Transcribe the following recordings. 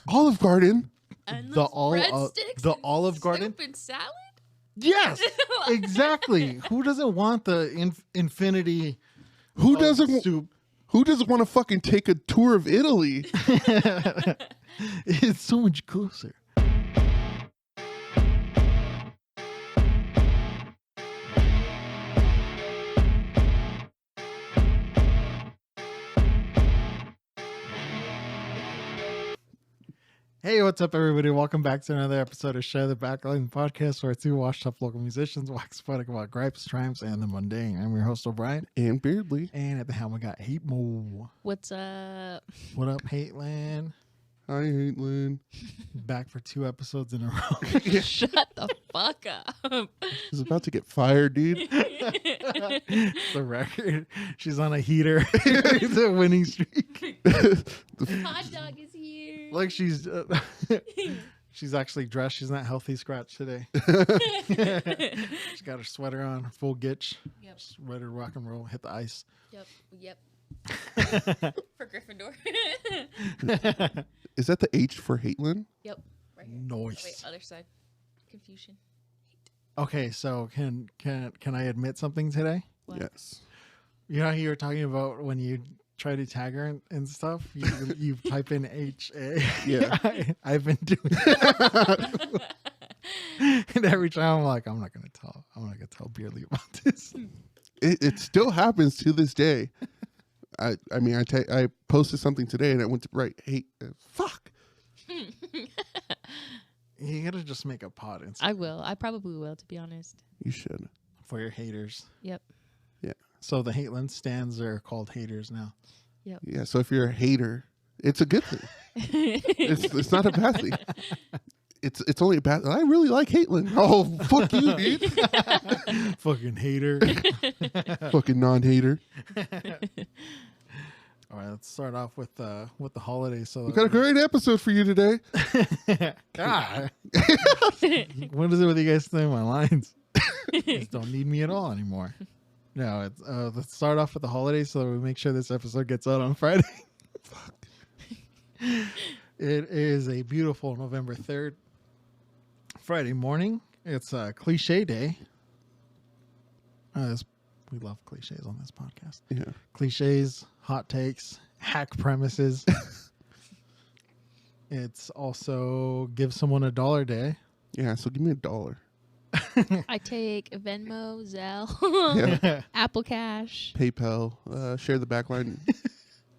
Olive Garden. And The Olive Garden? Soup and salad? Yes, exactly. Who doesn't want the infinity? Who doesn't soup? Who doesn't want to fucking take a tour of Italy? It's so much closer. Hey, what's up, everybody? Welcome back to another episode of Share the Backline podcast, where two washed-up local musicians wax poetic about gripes, triumphs, and the mundane. I'm your host, O'Brien. And Beardley. And at the helm, we got Hate Mo. What's up? What up, Hateland? Hi, Hateland. Back for 2 episodes in a row. Shut the fuck up. She's about to get fired, dude. The record. She's on a heater. It's a winning streak. Hot dog is here. Like she's actually dressed. She's not healthy scratch today. She's got her sweater on, full gitch. Yep. Just ready to rock and roll, hit the ice. Yep. For Gryffindor. Is that the H for Hateland? Yep. Right here. Nice. Wait, other side. Confusion. Okay, so can I admit something today? What? Yes. You know how you were talking about when you try to tag her and stuff? You type in HA. Yeah. I've been doing that. And every time I'm like, I'm not gonna tell Beardley about this. It still happens to this day. I posted something today and I went to write, hey, fuck. You gotta just make a pod I will. I probably will, to be honest. You should. for your haters. Yep. Yeah. So the Hateland stands are called haters now. Yep. Yeah, so if you're a hater, it's a good thing. It's not a bad thing. It's only a bad thing. I really like Hateland. Oh, fuck you, dude. Fucking hater. Fucking non-hater. All right, let's start off with the holidays. So We got a great episode for you today. God. What is it with you guys saying my lines? You guys don't need me at all anymore. No, it's let's start off with the holidays so that we make sure this episode gets out on Friday. Fuck. It is a beautiful November 3rd, Friday morning. It's a cliche day. We love cliches on this podcast. Yeah. Cliches, hot takes, hack premises. It's also give someone $1 day. Yeah, so give me $1. I take Venmo, Zelle, Yeah. Apple Cash. PayPal, share the backline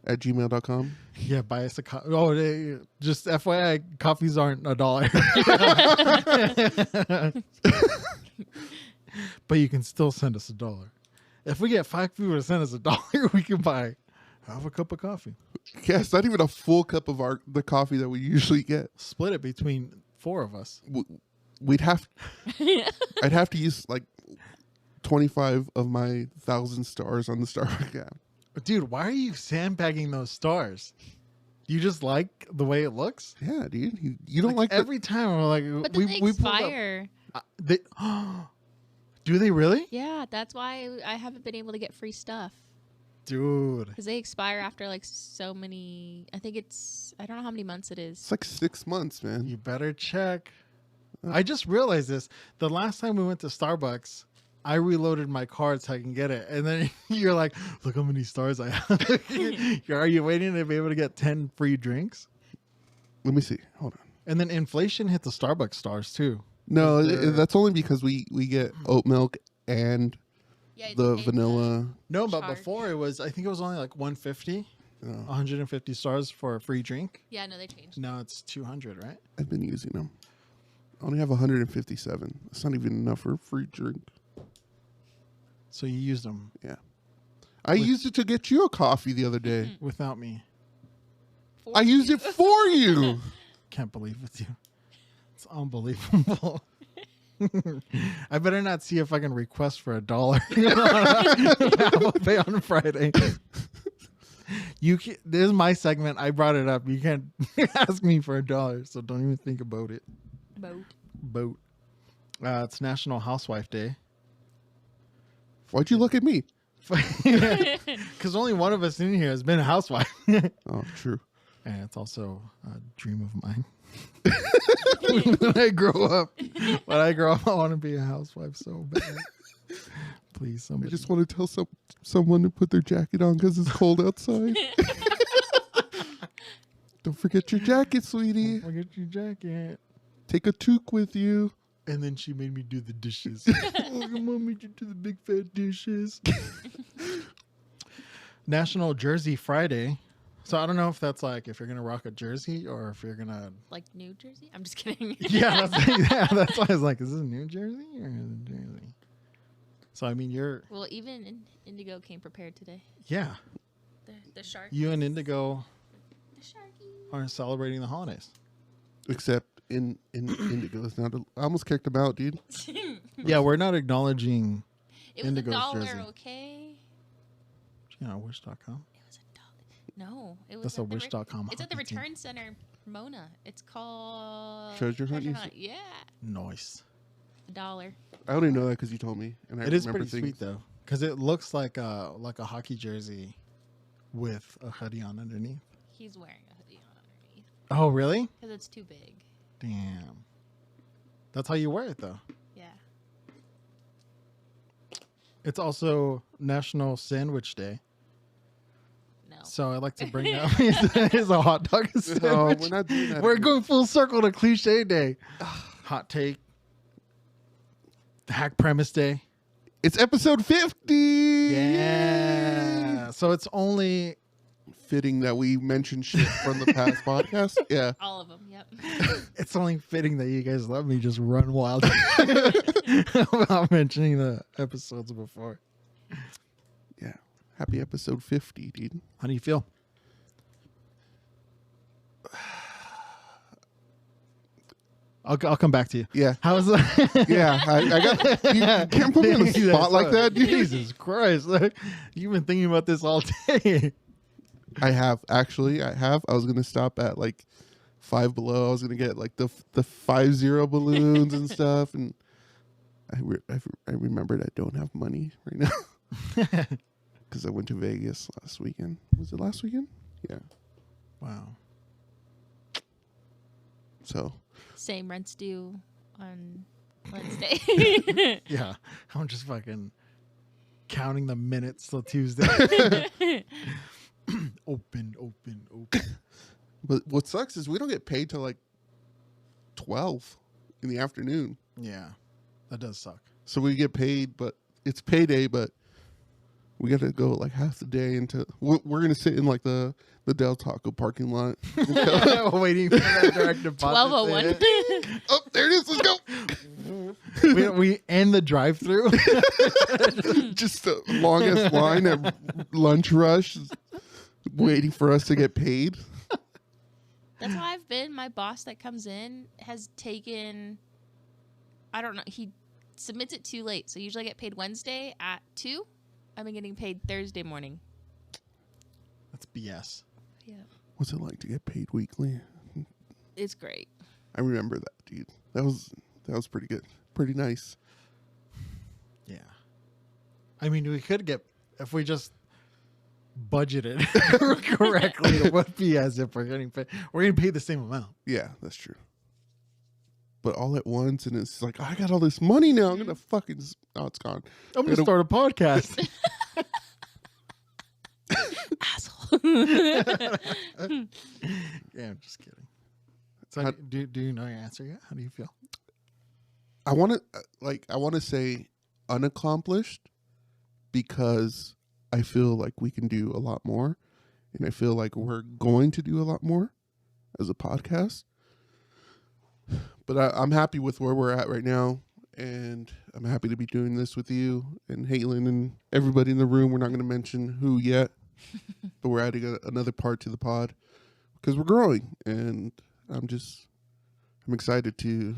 at gmail.com. Yeah, buy us a coffee. Oh, just FYI, coffees aren't $1. But you can still send us $1. If we get 5 people to send us $1, we can buy half a cup of coffee. Yeah, it's not even a full cup of the coffee that we usually get. Split it between 4 of us. I'd have to use like 25 of my 1,000 stars on the Starbucks app. Dude, why are you sandbagging those stars? Do you just like the way it looks? Yeah, dude. You don't like every time we're like, But then they expire. Do they really? Yeah, that's why I haven't been able to get free stuff. Dude. Because they expire after like so many. I don't know how many months it is. It's like 6 months, man. You better check. I just realized this. The last time we went to Starbucks, I reloaded my card so I can get it. And then you're like, look how many stars I have. Are you waiting to be able to get 10 free drinks? Let me see. Hold on. And then inflation hit the Starbucks stars too. No, that's only because we get oat milk and the vanilla. No, but charge. before I think it was only like 150. 150 stars for a free drink. Yeah, no, they changed. Now it's 200, right? I've been using them. I only have 157. It's not even enough for a free drink. So you used them. Yeah. I used it to get you a coffee the other day. Without me. I used it for you. Can't believe it's you. It's unbelievable. I better not see if I can request for $1. Apple Pay on Friday. This is my segment. I brought it up. You can't ask me for $1, so don't even think about it. Boat. It's National Housewife Day. Why'd you look at me? Because only one of us in here has been a housewife. Oh, true. And it's also a dream of mine. When I grow up, I want to be a housewife so bad. Please, I somebody. just want to tell someone to put their jacket on because it's cold outside. Don't forget your jacket, sweetie. I'll get your jacket. Take a toque with you. And then she made me do the dishes. Oh, your mom made you do the big fat dishes. National Jersey Friday. So I don't know if that's like if you're gonna rock a jersey or if you're gonna Like New Jersey? I'm just kidding. that's why I was like, is this New Jersey or is it Jersey? So I mean, Well, even Indigo came prepared today. yeah, The shark. you and Indigo The sharky. are celebrating the holidays. Except in Indigo is not. I almost kicked him out, dude. Yeah, we're not acknowledging. It was Indigo's $1, jersey. okay? You know, wish.com. It was $1. No, it was. That's a at the wish.com. It's at the hockey team. Return Center, Pomona. It's called Treasure Hunt, you Yeah, Nice. $1. I only know that because you told me, and I It is remember pretty things. sweet though, because it looks like a hockey jersey with a hoodie on underneath. He's wearing a hoodie on underneath Oh, really? because it's too big. Damn. That's how you wear it though. Yeah. It's also National Sandwich Day, No. so I like to bring up is a hot dog a No, sandwich. we're not doing that. We're going full circle to cliche day. Hot take. Hack premise day. It's episode 50. Yeah. So it's only Fitting that we mentioned shit from the past podcast. Yeah. All of them. Yep. it's only fitting that you guys let me just run wild without mentioning the episodes before. Yeah. Happy episode 50, dude. How do you feel? I'll come back to you. Yeah. How's that? Yeah. I got. You can't put me on the spot like that, dude. Jesus Christ. Like, you've been thinking about this all day. I have. Actually, I have. I was going to stop at like Five Below. I was going to get like the 5-0 balloons and stuff. And I remembered I don't have money right now because I went to Vegas last weekend. Was it last weekend? Yeah. Wow. So. Same rent's due on Wednesday. Yeah. I'm just fucking counting the minutes till Tuesday. Open. But what sucks is we don't get paid till like 12 in the afternoon. Yeah. That does suck. So we get paid, but it's payday, but we got to go like half the day into. We're going to sit in like the Del Taco parking lot. Waiting for that direct deposit. 12:01. Oh, there it is. Let's go. we end the drive-through. Just the longest line at lunch rush, waiting for us to get paid. That's how I've been. My boss that comes in has taken, I don't know, he submits it too late. So usually I get paid Wednesday at 2. I've been getting paid Thursday morning. That's BS. Yeah. What's it like to get paid weekly? It's great. I remember that, dude. That was pretty good. Pretty nice. Yeah. I mean, we could get, if we just budgeted correctly, it would be as if we're getting paid. We're getting paid the same amount. Yeah, that's true. But all at once, and it's like, I got all this money now. I'm going to fucking... Oh, it's gone. I'm going to start a podcast. Asshole. Yeah, I'm just kidding. So, do you know your answer yet? How do you feel? I want to say unaccomplished because I feel like we can do a lot more, and I feel like we're going to do a lot more as a podcast. But I'm happy with where we're at right now, and I'm happy to be doing this with you and Haitlin and everybody in the room. We're not going to mention who yet, but we're adding another part to the pod because we're growing, and I'm excited to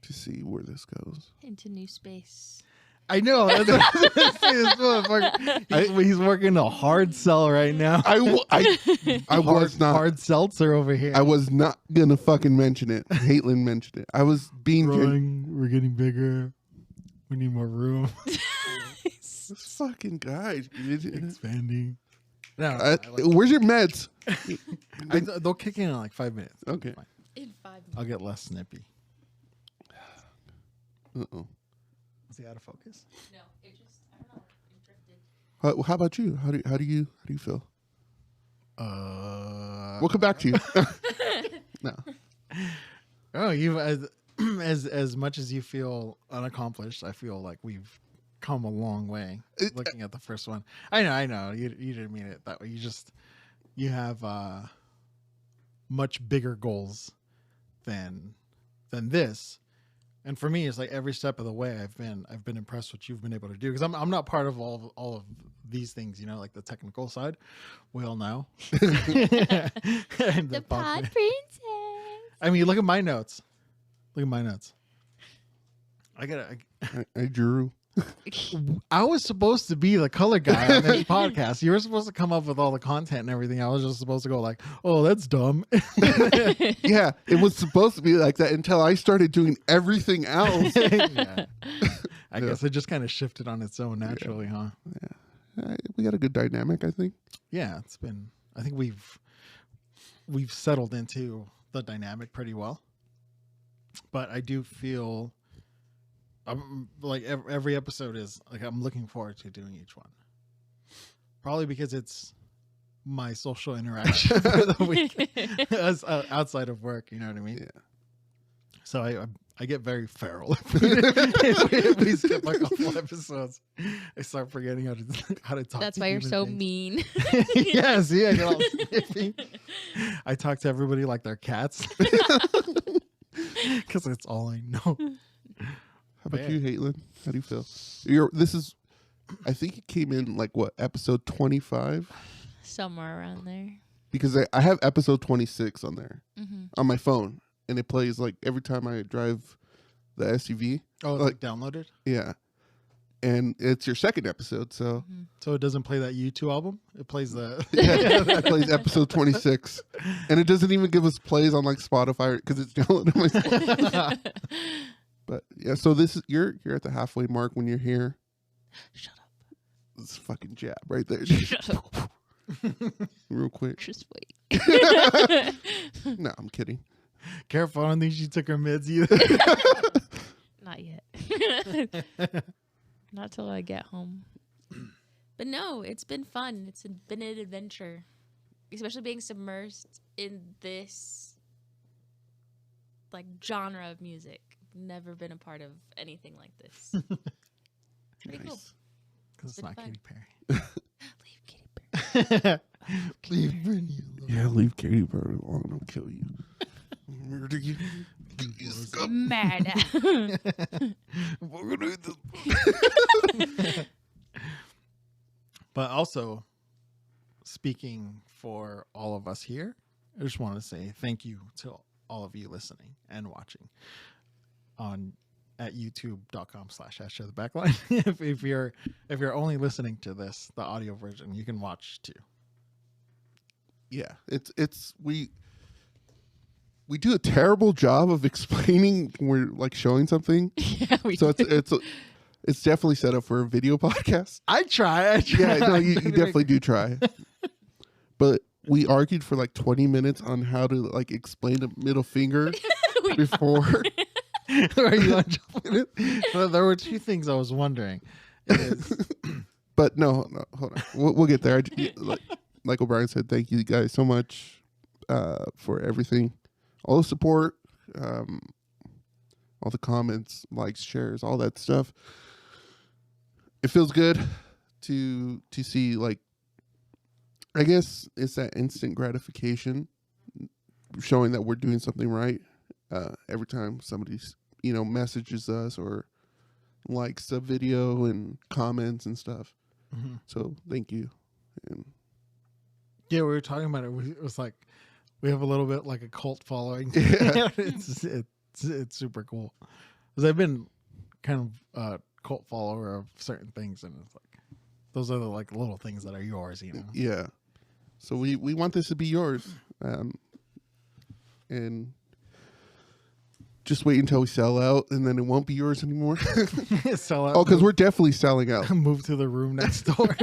see where this goes. Into new space. I know. That's what I was gonna say, this motherfucker. He's working a hard sell right now. I was not hard seltzer over here. I was not gonna fucking mention it. Haitlin mentioned it. I was being growing. We're getting bigger. We need more room. this fucking guy, dude. Expanding. No, I like Where's your meds? they'll kick in like 5 minutes. Okay. Fine. In 5 minutes. I'll get less snippy. Uh-oh. Is he out of focus? No, it just, I don't know, it drifted. How about you? How do you feel? We'll come back to you. No. Oh, you as much as you feel unaccomplished, I feel like we've come a long way. Looking at the first one, I know. You didn't mean it that way. You have much bigger goals than this. And for me, it's like every step of the way, I've been impressed what you've been able to do, because I'm not part of all of these things, like the technical side. We all know. The pod princess. I mean, look at my notes. I drew. I was supposed to be the color guy on this podcast. You were supposed to come up with all the content and everything. I was just supposed to go like, "Oh, that's dumb." Yeah, it was supposed to be like that until I started doing everything else. Yeah. I guess it just kind of shifted on its own naturally, huh? Yeah, we got a good dynamic, I think. Yeah, it's been. I think we've settled into the dynamic pretty well. But I do feel. Like every episode is like I'm looking forward to doing each one. Probably because it's my social interaction for the week outside of work. You know what I mean? Yeah. So I get very feral if we skip a couple episodes. I start forgetting how to talk. That's to why you're human so beings. mean. Yeah, see, I get all snippy. I talk to everybody like they're cats because that's all I know. How about Yeah. you, Caitlin? How do you feel? I think it came in like what, episode 25? Somewhere around there. Because I have episode 26 on there Mm-hmm. on my phone, and it plays like every time I drive the SUV. Oh, it's like downloaded? Yeah, and it's your second episode, so So it doesn't play that U2 album? It plays the... it plays episode 26, and it doesn't even give us plays on like Spotify because it's downloaded on my Spotify. But yeah, so this is you're at the halfway mark when you're here. Shut up. This fucking jab right there. Shut up. Real quick. Just wait. No, I'm kidding. Careful, I don't think she took her mids either. Not yet. Not till I get home. But no, it's been fun. It's been an adventure. Especially being submersed in this like genre of music. Never been a part of anything like this. Pretty cool. Because it's Been not fun. Katy Perry. Leave Katy Perry. Leave Britney alone. Yeah, leave Katy Perry alone. I'll kill you. Murder you. Mad. But also, speaking for all of us here, I just want to say thank you to all of you listening and watching at youtube.com/@showthebackline. if you're only listening to this, the audio version, you can watch too. Yeah, it's we do a terrible job of explaining when we're like showing something. Yeah, we So do. it's definitely set up for a video podcast. I try. Yeah, no, you definitely do try. But we argued for like 20 minutes on how to like explain a middle finger before. Are you on top of it? Well, there were two things I was wondering. But no, hold on. We'll get there. Like O'Brien said, thank you guys so much for everything. All the support, all the comments, likes, shares, all that stuff. It feels good to see, like, I guess it's that instant gratification showing that we're doing something right. Every time somebody's, messages us or likes a video and comments and stuff. Mm-hmm. So thank you. And Yeah, we were talking about it. It was like we have a little bit like a cult following. Yeah. it's super cool because I've been kind of a cult follower of certain things, and it's like those are the like little things that are yours, Yeah. So we want this to be yours, and just wait until we sell out, and then it won't be yours anymore. Sell out. Oh, because we're definitely selling out. move to the room next door.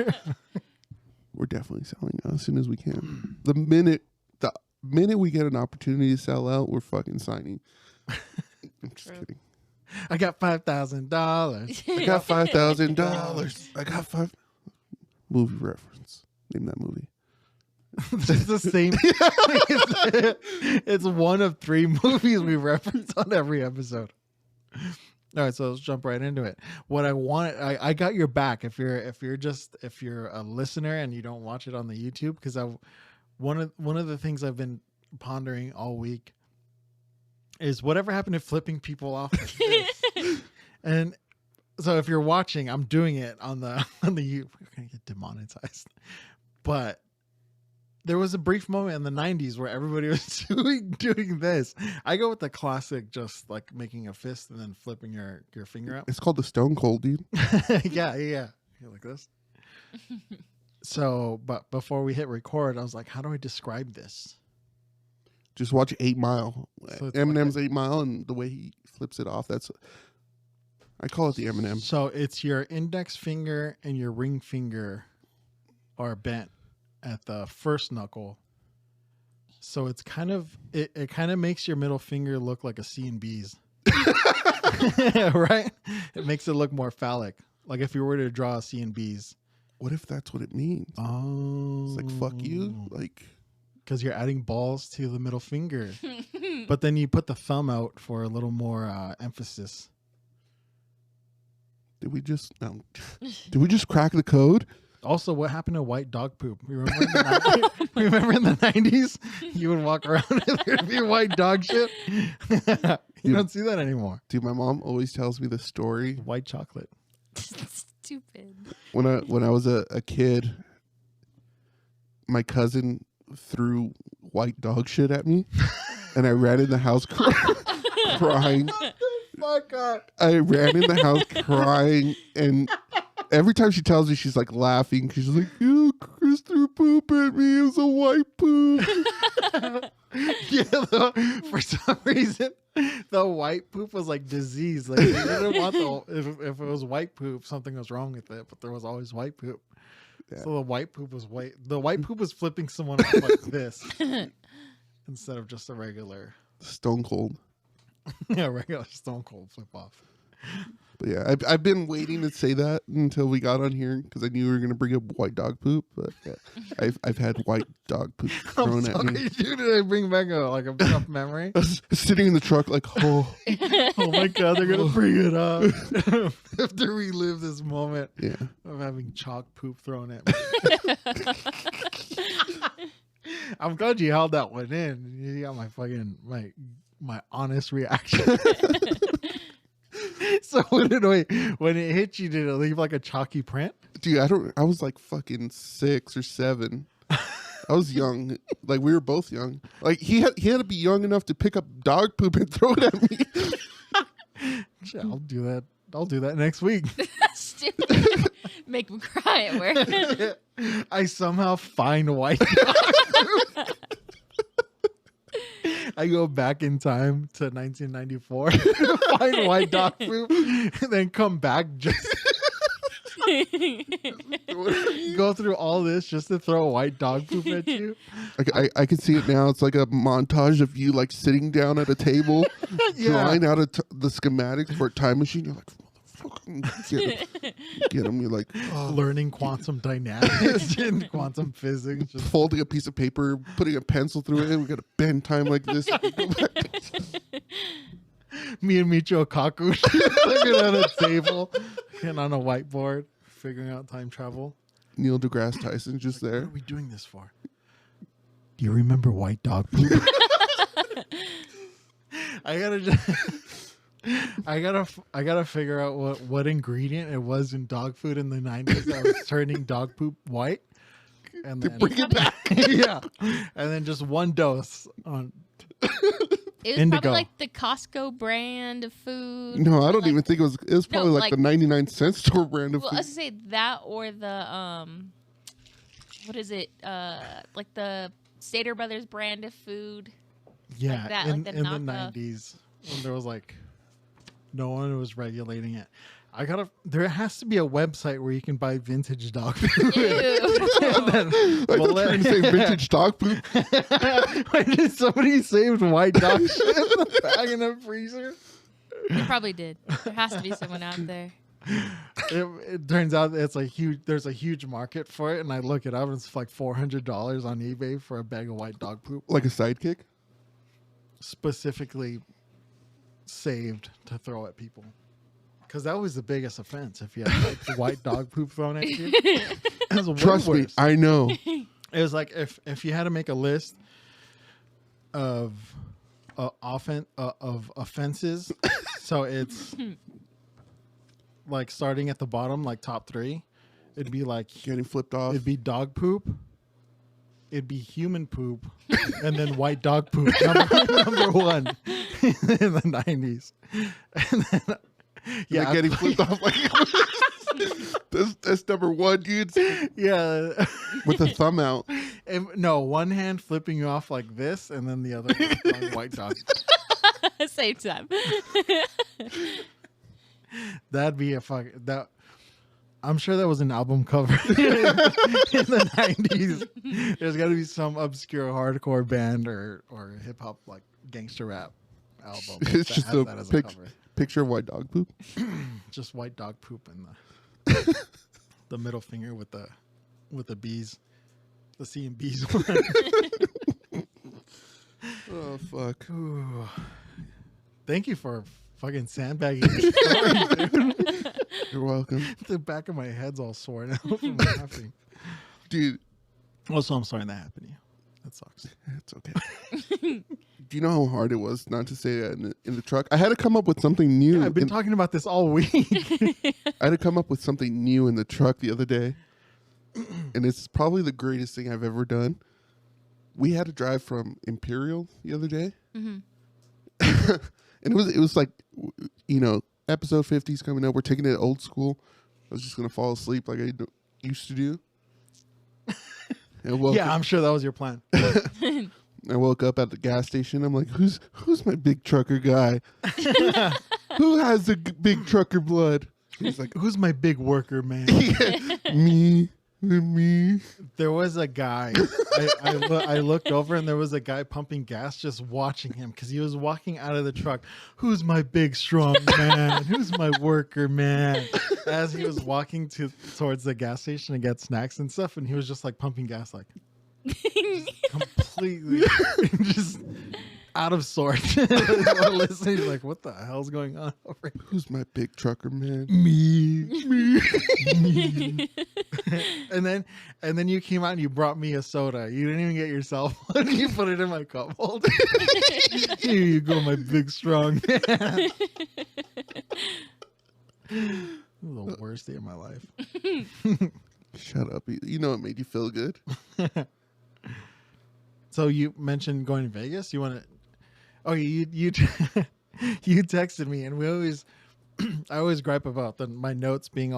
we're definitely selling out as soon as we can. The minute we get an opportunity to sell out, we're fucking signing. I'm just True. kidding. I got $5,000. I got $5,000. I got five. Movie reference. Name that movie. It's the same. It's one of 3 movies we reference on every episode. All right, so let's jump right into it. What I want, I got your back. If you're a listener and you don't watch it on the YouTube, because one of the things I've been pondering all week is whatever happened to flipping people off like this. And so if you're watching, I'm doing it on the we're gonna get demonetized, but there was a brief moment in the 90s where everybody was doing this. I go with the classic, just like making a fist and then flipping your finger out. It's called the Stone Cold, dude. Yeah. You're like this. So, but before we hit record, I was like, how do I describe this? Just watch 8 Mile. So it's Eminem's like 8 Mile and the way he flips it off. I call it the Eminem. So it's your index finger and your ring finger are bent at the first knuckle. So it's kind of it kind of makes your middle finger look like a C and B's. Right? It makes it look more phallic. Like if you were to draw a C and B's. What if that's what it means? Oh. It's like, fuck you. Like, because you're adding balls to the middle finger. But then you put the thumb out for a little more emphasis. did we just crack the code? Also, what happened to white dog poop? You remember in the 90s? You would walk around and there'd be white dog shit. You don't see that anymore. Dude, my mom always tells me the story. White chocolate. Stupid. When I was a kid, my cousin threw white dog shit at me, and I ran in the house crying. Fuck up. I ran in the house crying, and every time she tells me, she's like laughing. She's like, "You, Chris threw poop at me. It was a white poop." Yeah, for some reason, the white poop was like disease. Like you didn't want if it was white poop, something was wrong with it. But there was always white poop. Yeah. So the white poop was white. The white poop was flipping someone off like this instead of just a regular Stone Cold. regular Stone Cold flip off. But yeah, I've been waiting to say that until we got on here because I knew we were gonna bring up white dog poop. But yeah, I've had white dog poop thrown at me. Dude, did I bring back a tough memory? I was sitting in the truck like, oh, Oh my god, they're gonna bring it up. I have to relive this moment yeah. of having chalk poop thrown at me. I'm glad you held that one in. You got my fucking my honest reaction. So when it hit you, did it leave like a chalky print? Dude, I was like fucking 6 or 7. I was young. Like we were both young. Like he had to be young enough to pick up dog poop and throw it at me. Shit, I'll do that. I'll do that next week. Stupid. Make him cry at work. I somehow find white dog poop. I go back in time to 1994, find white dog poop, and then come back just go through all this just to throw white dog poop at you. I can see it now. It's like a montage of you like sitting down at a table, drawing out the schematics for a time machine. You're like, motherfucker, get him. You're like, oh. Learning quantum dynamics and quantum physics. Just Folding a piece of paper, putting a pencil through it. We got to bend time like this. me and Michio Kaku looking at a table and on a whiteboard, figuring out time travel. Neil deGrasse Tyson just What there. are we doing this for? Do you remember white dog poop? I gotta figure out what ingredient it was in dog food in the 90s that was turning dog poop white. And then Bring it back. yeah. And then just one dose on It was Indigo. probably like the Costco brand of food. No, I don't like- even think it was. It was probably No, like the like- 99-cent store brand of Well, I food. was gonna say that or the what is it? Like the Stater Brothers brand of food. yeah, that, in like the the knockoff. 90s when there was like no one was regulating it. There has to be a website where you can buy vintage dog food. Ew. I thought you were going to say vintage dog poop. Wait, did somebody saved white dog shit in the bag in the freezer? You probably did. There has to be someone out there. It turns out it's a huge. There's a huge market for it, and I look it up, and it's like $400 on eBay for a bag of white dog poop, Like a sidekick? specifically saved to throw at people. Because that was the biggest offense if you had like white dog poop thrown at you. It was way Trust me, worse. I know. It was like if you had to make a list of offenses, so it's like starting at the bottom, like top 3. It'd be like Getting flipped off. it'd be dog poop, it'd be human poop, and then white dog poop number 1 in the 90s. And then, Yeah, yeah, getting flipped off like that's number 1, dude. yeah. With the thumb out. No, one hand flipping you off like this, and then the other hand throwing white dog. Same time. That'd be a fuck. That I'm sure that was an album cover in the 90s. There's got to be some obscure hardcore band or hip hop like gangster rap album. It's that just has a that as picture of white dog poop. Just white dog poop and the middle finger with the bees, the C and B's one. Oh, fuck. Ooh. Thank you for fucking sandbagging your story, dude. You're welcome. The back of my head's all sore now from laughing. Dude, Also, I'm sorry that happened to you. That sucks. it's okay. Do you know how hard it was not to say that in the truck? I had to come up with something new. Yeah, I've been talking about this all week. I had to come up with something new in the truck the other day. And it's probably the greatest thing I've ever done. We had to drive from Imperial the other day. Mm-hmm. And it was like, you know, episode 50 is coming up. We're taking it old school. I was just going to fall asleep like I used to do. Yeah, I'm sure that was your plan. I woke up at the gas station. I'm like, who's my big trucker guy? Who has the big trucker blood? He's like, Who's my big worker, man? me. There was a guy. I looked over and there was a guy pumping gas just watching him because he was walking out of the truck. Who's my big strong man? Who's my worker man? As he was walking towards the gas station to get snacks and stuff, and he was just like pumping gas, like completely just out of sorts. Listening, he's like, what the hell's going on over here? Who's my big trucker man? Me. And then you came out and you brought me a soda. You didn't even get yourself one. You put it in my cup holder. Here you go, my big strong man. The worst day of my life. Shut up. You know it made you feel good. So you mentioned going to Vegas. You want to? Oh, you you texted me, and I always gripe about my notes being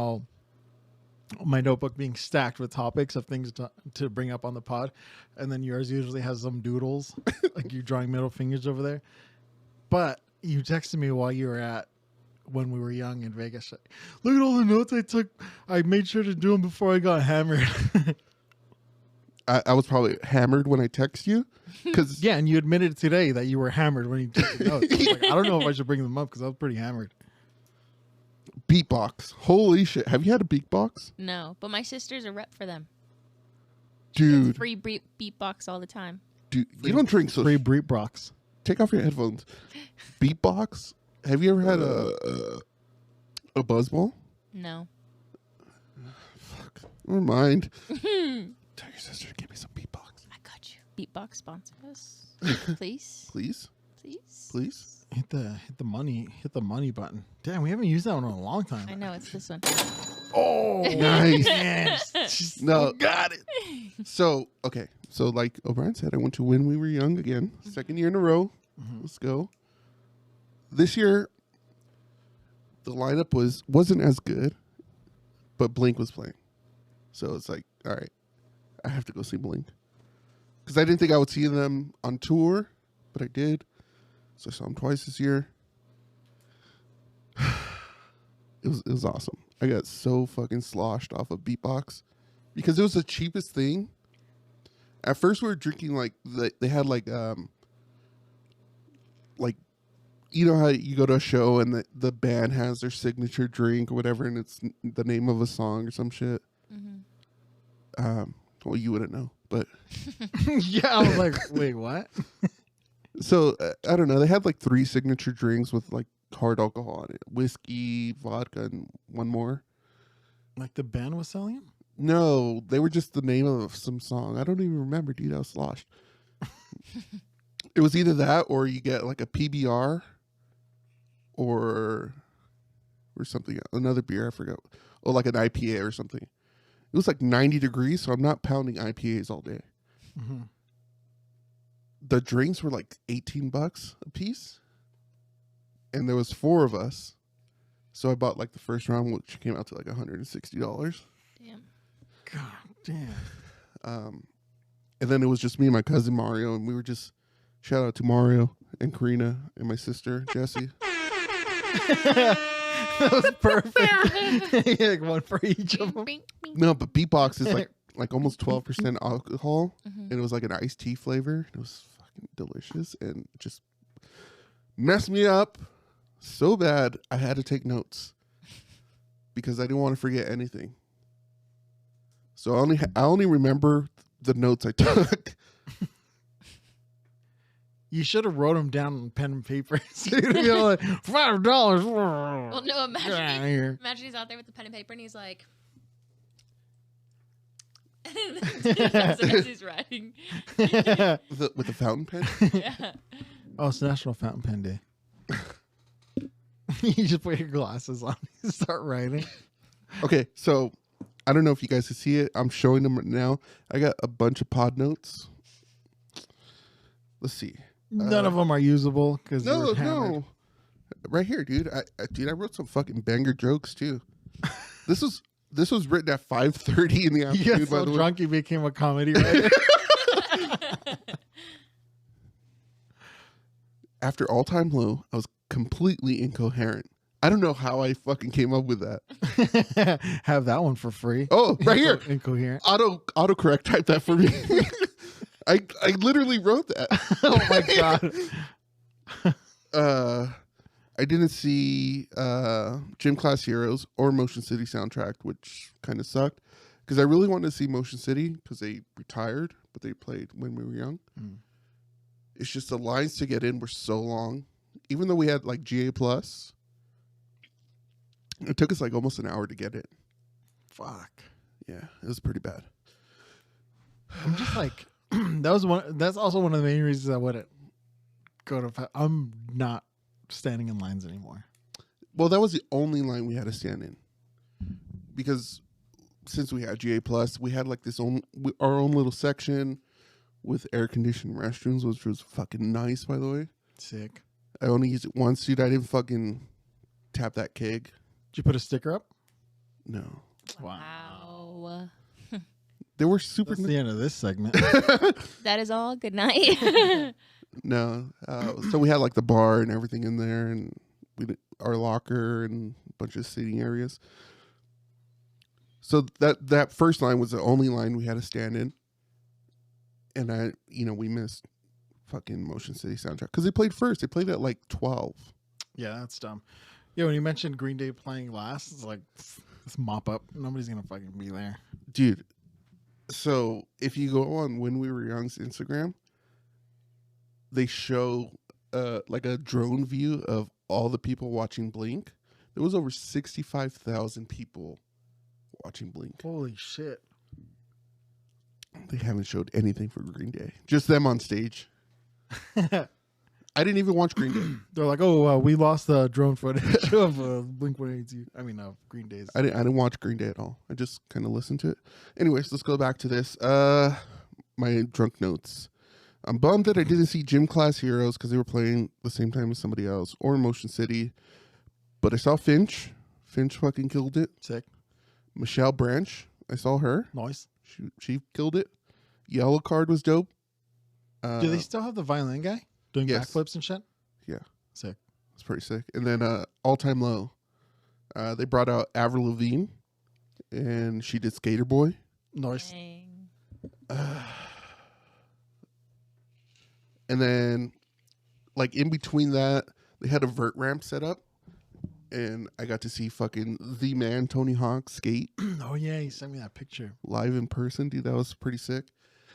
my notebook being stacked with topics of things to bring up on the pod, and then yours usually has some doodles, like you drawing middle fingers over there. But you texted me while you were when we were young in Vegas. Look at all the notes I took. I made sure to do them before I got hammered. I was probably hammered when I text you. Cause Yeah, and you admitted today that you were hammered when you took the notes. I was like, I don't know if I should bring them up because I was pretty hammered. beatbox. Holy shit. Have you had a beatbox? No, but my sister's a rep for them. Dude. Free beatbox all the time. Dude, you don't drink so Free Breebrocks. take off your headphones. Beatbox? Have you ever had a buzzball? No. Fuck. Never mind. Tell your sister to give me some beatbox. I got you. Beatbox sponsor us. Please. Please? Please. Please? Hit the money button. Damn, we haven't used that one in a long time. I know, it's this one. Oh, nice. Yes. No. Got it. So, okay. So, like O'Brien said, I went to When We Were Young again. Second year in a row. Mm-hmm. Let's go. This year, the lineup wasn't as good, but Blink was playing. So it's like, all right, I have to go see Blink. Because I didn't think I would see them on tour, but I did. So I saw them twice this year. It was awesome. I got so fucking sloshed off of beatbox because it was the cheapest thing. At first, we were drinking like they had like you know how you go to a show and the band has their signature drink or whatever, and it's the name of a song or some shit. Well, you wouldn't know, but Yeah, I was like, wait, what? so I don't know. They had like 3 signature drinks with like hard alcohol on it: whiskey, vodka, and one more. Like the band was selling them? No, they were just the name of some song. I don't even remember, dude. I was sloshed. It was either that or you get like a PBR or something, another beer. I forgot. Or like an IPA or something. It was like 90 degrees, so I'm not pounding IPAs all day. Mm-hmm. The drinks were like $18 a piece, and there was 4 of us. So I bought like the first round, which came out to like $160. Damn. God damn. And then it was just me and my cousin Mario, and we were just shout out to Mario and Karina and my sister Jessie. That was perfect. Like one for each of them. No, but beatbox is like almost 12% alcohol, and it was like an iced tea flavor. It was fucking delicious and just messed me up so bad. I had to take notes because I didn't want to forget anything. So I only remember the notes I took. You should have wrote them down on pen and paper. So you'd be like, $5. Well, no, Get out of here. imagine he's out there with the pen and paper and he's like, as he's writing. With the fountain pen. Yeah. Oh, it's National Fountain Pen Day. You just put your glasses on and start writing. Okay, so I don't know if you guys can see it. I'm showing them right now. I got a bunch of pod notes. Let's see. None of them are usable because No. Right here, dude. I wrote some fucking banger jokes too. This was written at 5:30 in the You afternoon. got By so the way, drunk you became a comedy writer. after All Time Low, I was completely incoherent. I don't know how I fucking came up with that. Have that one for free. Oh, right here. Incoherent. Autocorrect type that for me. I literally wrote that. Oh my god. I didn't see Gym Class Heroes or Motion City soundtrack, which kind of sucked because I really wanted to see Motion City because they retired, but they played when we were young. It's just the lines to get in were so long, even though we had like GA Plus. It took us like almost an hour to get it. Fuck. Yeah, it was pretty bad. I'm just like that's also one of the main reasons I wouldn't go to. I'm not standing in lines anymore. Well, that was the only line we had to stand in because since we had GA Plus, we had like our own little section with air conditioned restrooms, which was fucking nice, by the way. Sick. I only used it once, dude. I didn't fucking tap that keg. Did you put a sticker up? No. Wow. They were super. That's the end of this segment. That is all. Good night. No. So we had like the bar and everything in there, and our locker and a bunch of seating areas. So that first line was the only line we had to stand in, and we missed fucking Motion City soundtrack because they played first. They played at like 12. Yeah, that's dumb. Yeah, when you mentioned Green Day playing last, it's like this mop up. Nobody's gonna fucking be there, dude. So if you go on When We Were Young's Instagram, they show like a drone view of all the people watching Blink. There was over 65,000 people watching Blink. Holy shit. They haven't showed anything for Green Day. Just them on stage. I didn't even watch Green Day. They're like, oh, we lost the drone footage of Blink-182. I mean, Green Day's. I didn't watch Green Day at all. I just kind of listened to it. Anyways, let's go back to this. My drunk notes. I'm bummed that I didn't see Gym Class Heroes because they were playing the same time as somebody else, or Motion City. But I saw Finch. Finch fucking killed it. Sick. Michelle Branch. I saw her. Nice. She killed it. Yellow Card was dope. Do they still have the violin guy doing yes. backflips and shit? Yeah. Sick. It's pretty sick. And then All Time Low. They brought out Avril Lavigne, and she did Skater Boy. Nice. Dang. And then, like, in between that, they had a vert ramp set up. And I got to see fucking the man, Tony Hawk, skate Oh, yeah. You sent me that picture. live in person. Dude, that was pretty sick.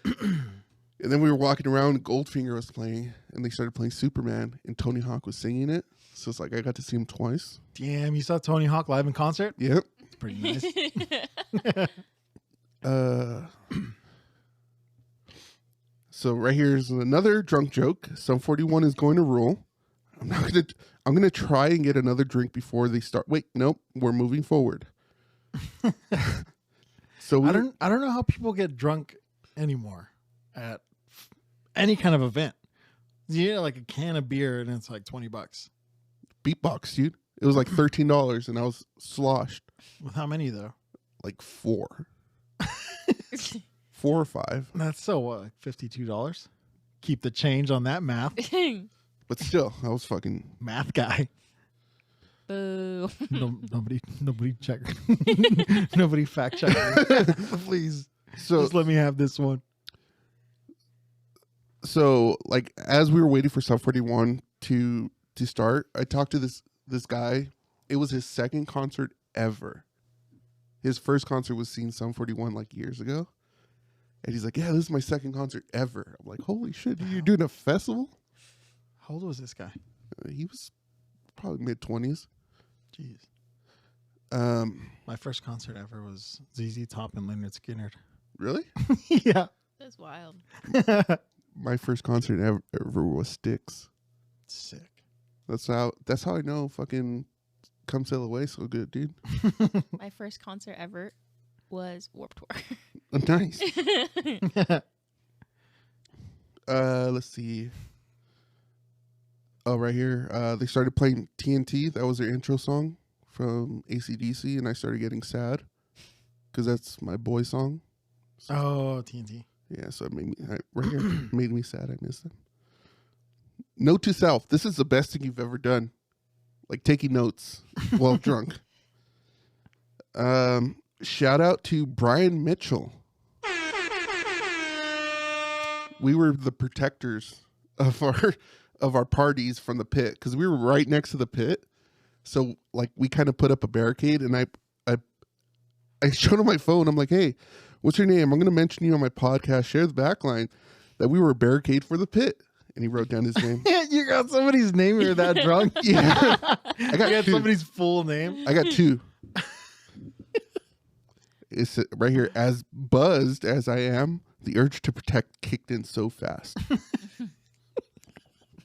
And then we were walking around, Goldfinger was playing, and they started playing Superman, and Tony Hawk was singing it. So it's like I got to see him twice. Damn, you saw Tony Hawk live in concert? Yep. It's pretty nice. So right here is another drunk joke. Sum 41 is going to rule. I'm gonna try and get another drink before they start. Wait, nope, we're moving forward. So I don't know how people get drunk anymore at any kind of event. You get like a can of beer and it's like $20 beatbox, dude. It was like $13, and I was sloshed. with how many though? Like 4 or 5. That's so what, like $52? Keep the change on that math. But still, I was fucking. Math guy. Boo. Nobody check. Nobody fact check me. Please. So Just let me have this one. So like as we were waiting for Sum 41 to start, I talked to this guy. It was his second concert ever. His first concert was seeing Sum 41 like years ago. And he's like, yeah, this is my second concert ever. I'm like, holy shit, dude, you're doing a festival? How old was this guy? He was probably mid-20s. Jeez. My first concert ever was ZZ Top and Leonard Skinner. Really? Yeah. That's wild. My first concert ever was Styx. Sick. That's how I know fucking Come Sail Away so good, dude. My first concert ever was Warped Tour. Nice. Let's see. Oh, right here. They started playing TNT. That was their intro song from AC/DC, and I started getting sad because that's my boy song. So, Oh, TNT. yeah, so it made me right here made me sad. I missed it. Note to self: this is the best thing you've ever done. Like taking notes while drunk. Shout out to Brian Mitchell. We were the protectors of our parties from the pit because we were right next to the pit. So like we kind of put up a barricade, and I showed him my phone. I'm like, hey, what's your name? I'm going to mention you on my podcast. Share the backline that we were a barricade for the pit. And he wrote down his name. You got somebody's name. You're that drunk. Yeah, I got You got two. somebody's full name. I got 2. It's right here. As buzzed as I am, the urge to protect kicked in so fast.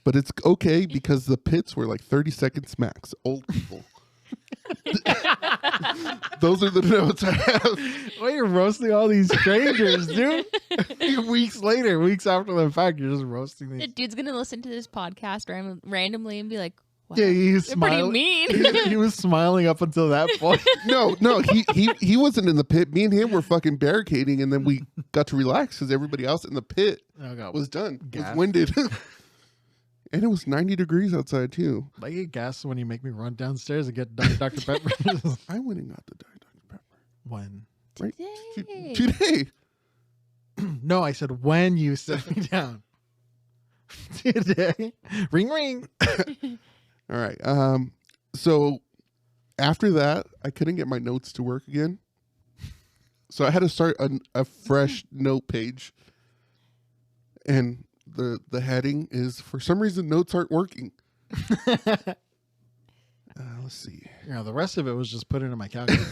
But it's okay because the pits were like 30 seconds max. Old people. Those are the notes I have. Well, you're roasting all these strangers, dude. Weeks later, weeks after the fact, you're just roasting The these. dude's gonna listen to this podcast randomly and be like, wow, Yeah, he was they're pretty smiling. mean. He was smiling up until that point. No, he wasn't in the pit. Me and him were fucking barricading, and then we got to relax because everybody else in the pit Oh, God. was done, Gas. was winded. And it was 90 degrees outside too. I get gas when you make me run downstairs and get Dr. Pepper. I went and got the Diet Dr. Pepper. When? Right? Today. Today. No, I said when you set me down. Today. Ring, ring. All right. So after that, I couldn't get my notes to work again. So I had to start a fresh note page. And the heading is, for some reason, notes aren't working. Let's see. Yeah, the rest of it was just put into my calculator.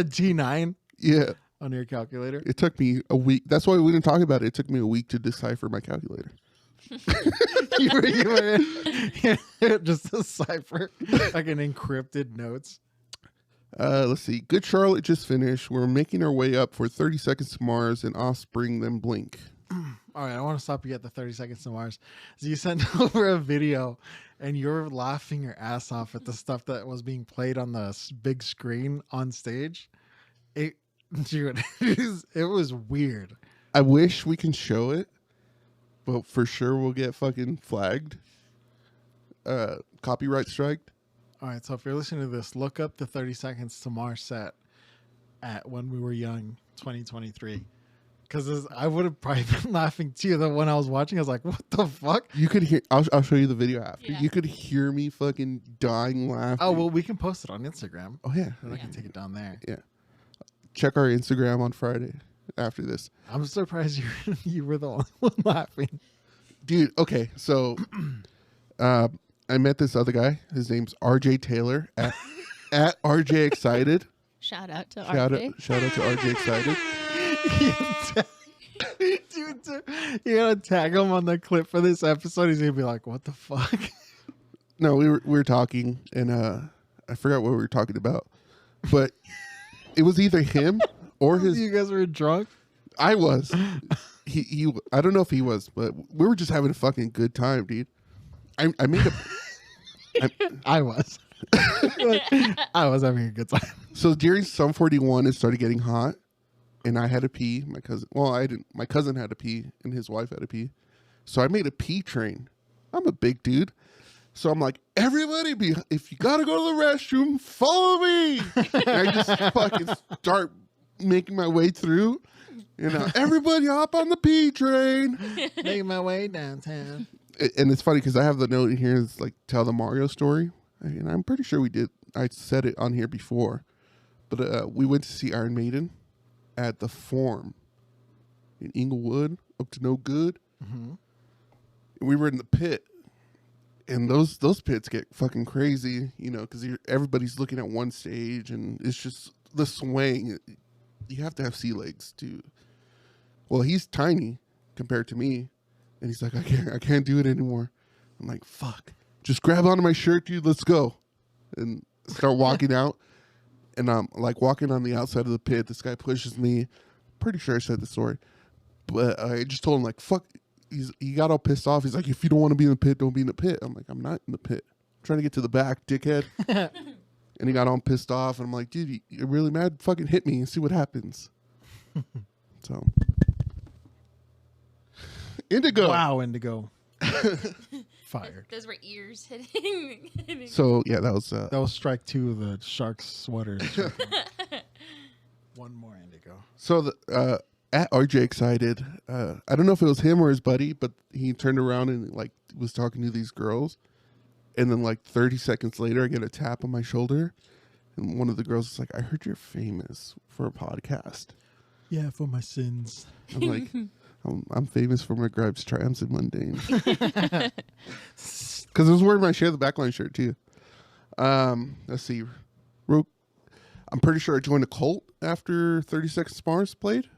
G9 Yeah. on your calculator. It took me a week. That's why we didn't talk about it. It took me a week to decipher my calculator. you were just a cipher, like an encrypted notes. Let's see. Good Charlotte just finished. We're making our way up for 30 Seconds to Mars and Offspring, then Blink. All right, I want to stop you at the 30 Seconds to Mars. So you sent over a video, and you're laughing your ass off at the stuff that was being played on the big screen on stage. Dude, it was weird. I wish we can show it, but for sure we'll get fucking flagged. Copyright striked. All right, so if you're listening to this, look up the 30 Seconds to Mars set at When We Were Young 2023. Because I would have probably been laughing too. That when I was watching, I was like, what the fuck? You could hear. I'll show you the video after. Yeah. You could hear me fucking dying laughing. Oh, well, we can post it on Instagram. Oh yeah. And I can take it down there. Yeah. Check our Instagram on Friday after this. I'm surprised you were the only one laughing. Dude, okay. So I met this other guy. His name's RJ Taylor at RJ Excited. Shout out to Shout RJ. out to RJ Excited. Dude, you gotta tag him on the clip for this episode. He's gonna be like, what the fuck? No, we were talking, and I forgot what we were talking about, but it was either him or his. You guys were drunk? I was. He. I don't know if he was, but we were just having a fucking good time, dude. I made a. I was. I was having a good time. So during Sum 41, it started getting hot, and I had to pee. My cousin. Well, I didn't. My cousin had to pee, and his wife had to pee. So I made a pee train. I'm a big dude. So I'm like, everybody, if you gotta go to the restroom, follow me. And I just fucking start making my way through. You know, everybody hop on the pee train. Making my way downtown. And it's funny because I have the note in here. It's like, tell the Mario story. And I'm pretty sure we did. I said it on here before. But we went to see Iron Maiden at the Forum in Inglewood, up to no good. Mm-hmm. And we were in the pit. And those pits get fucking crazy, you know, because everybody's looking at one stage, and it's just the swaying. You have to have sea legs to. Well, he's tiny compared to me, and he's like, I can't do it anymore. I'm like, fuck, just grab onto my shirt, dude. Let's go, and start walking out. And I'm like walking on the outside of the pit. This guy pushes me. Pretty sure I said the story, but I just told him like, fuck. He got all pissed off. He's like, if you don't want to be in the pit, don't be in the pit. I'm like, I'm not in the pit. I'm trying to get to the back, dickhead. And he got all pissed off. And I'm like, dude, you're really mad? Fucking hit me and see what happens. So. Indigo. Wow, Indigo. Fired. Those were ears hitting. So, yeah, that was... That was strike 2 of the Sharks sweaters. One more Indigo. So, at RJ Excited, I don't know if it was him or his buddy, but he turned around and like was talking to these girls, and then like 30 seconds later, I get a tap on my shoulder, and one of the girls is like, "I heard you're famous for a podcast." Yeah, for my sins. I'm like, I'm famous for my gripes, triumphs, and mundane. Because I was wearing my Share the Backline shirt too. Let's see, I'm pretty sure I joined a cult after 30 Seconds to Mars played.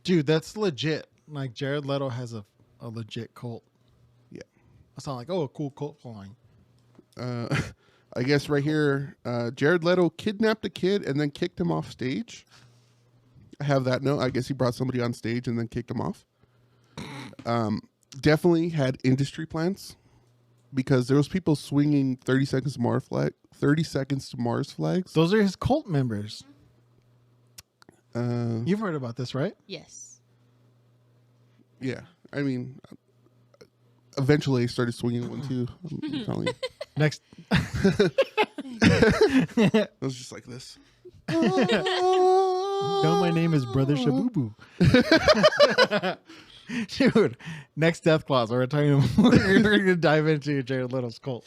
Dude, that's legit. Like, Jared Leto has a legit cult. Yeah. It's not like, oh, a cool cult following. I guess right here, Jared Leto kidnapped a kid and then kicked him off stage. I have that note. I guess he brought somebody on stage and then kicked him off. Definitely had industry plans because there was people swinging 30 seconds to Mars flags. Those are his cult members. Uh, You've heard about this, right? Yes. yeah, I mean, eventually I started swinging one too. I'm telling you. Next. It was just like this. No, my name is Brother Shabubu. Dude, next Death Clause, we're going to dive into Jared Leto's cult.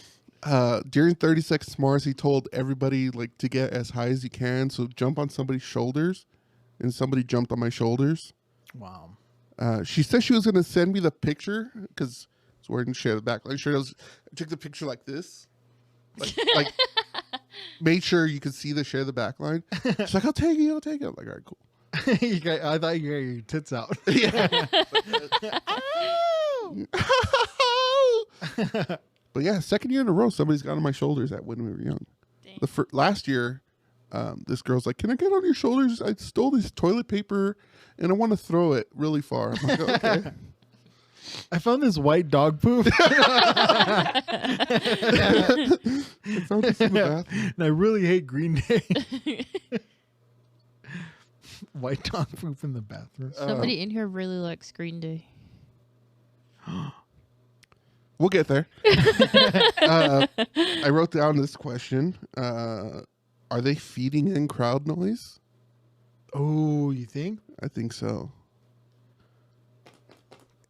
During 30 Seconds to Mars, he told everybody like to get as high as you can. So jump on somebody's shoulders, and somebody jumped on my shoulders. Wow. She said she was going to send me the picture because it's wearing Share the Backline shirt. I took the picture like this, like made sure you could see the Share the Backline. She's like, I'll take it. I'm like, all right, cool. I thought you got your tits out. Yeah. But yeah, second year in a row, somebody's got on my shoulders at When We Were Young. Dang. Last year, this girl's like, "Can I get on your shoulders? I stole this toilet paper and I want to throw it really far." I'm like, okay. I found this white dog poop. I found this in the bathroom. And I really hate Green Day. White dog poop in the bathroom. Somebody in here really likes Green Day. We'll get there. I wrote down this question. Are they feeding in crowd noise? Oh, you think? I think so.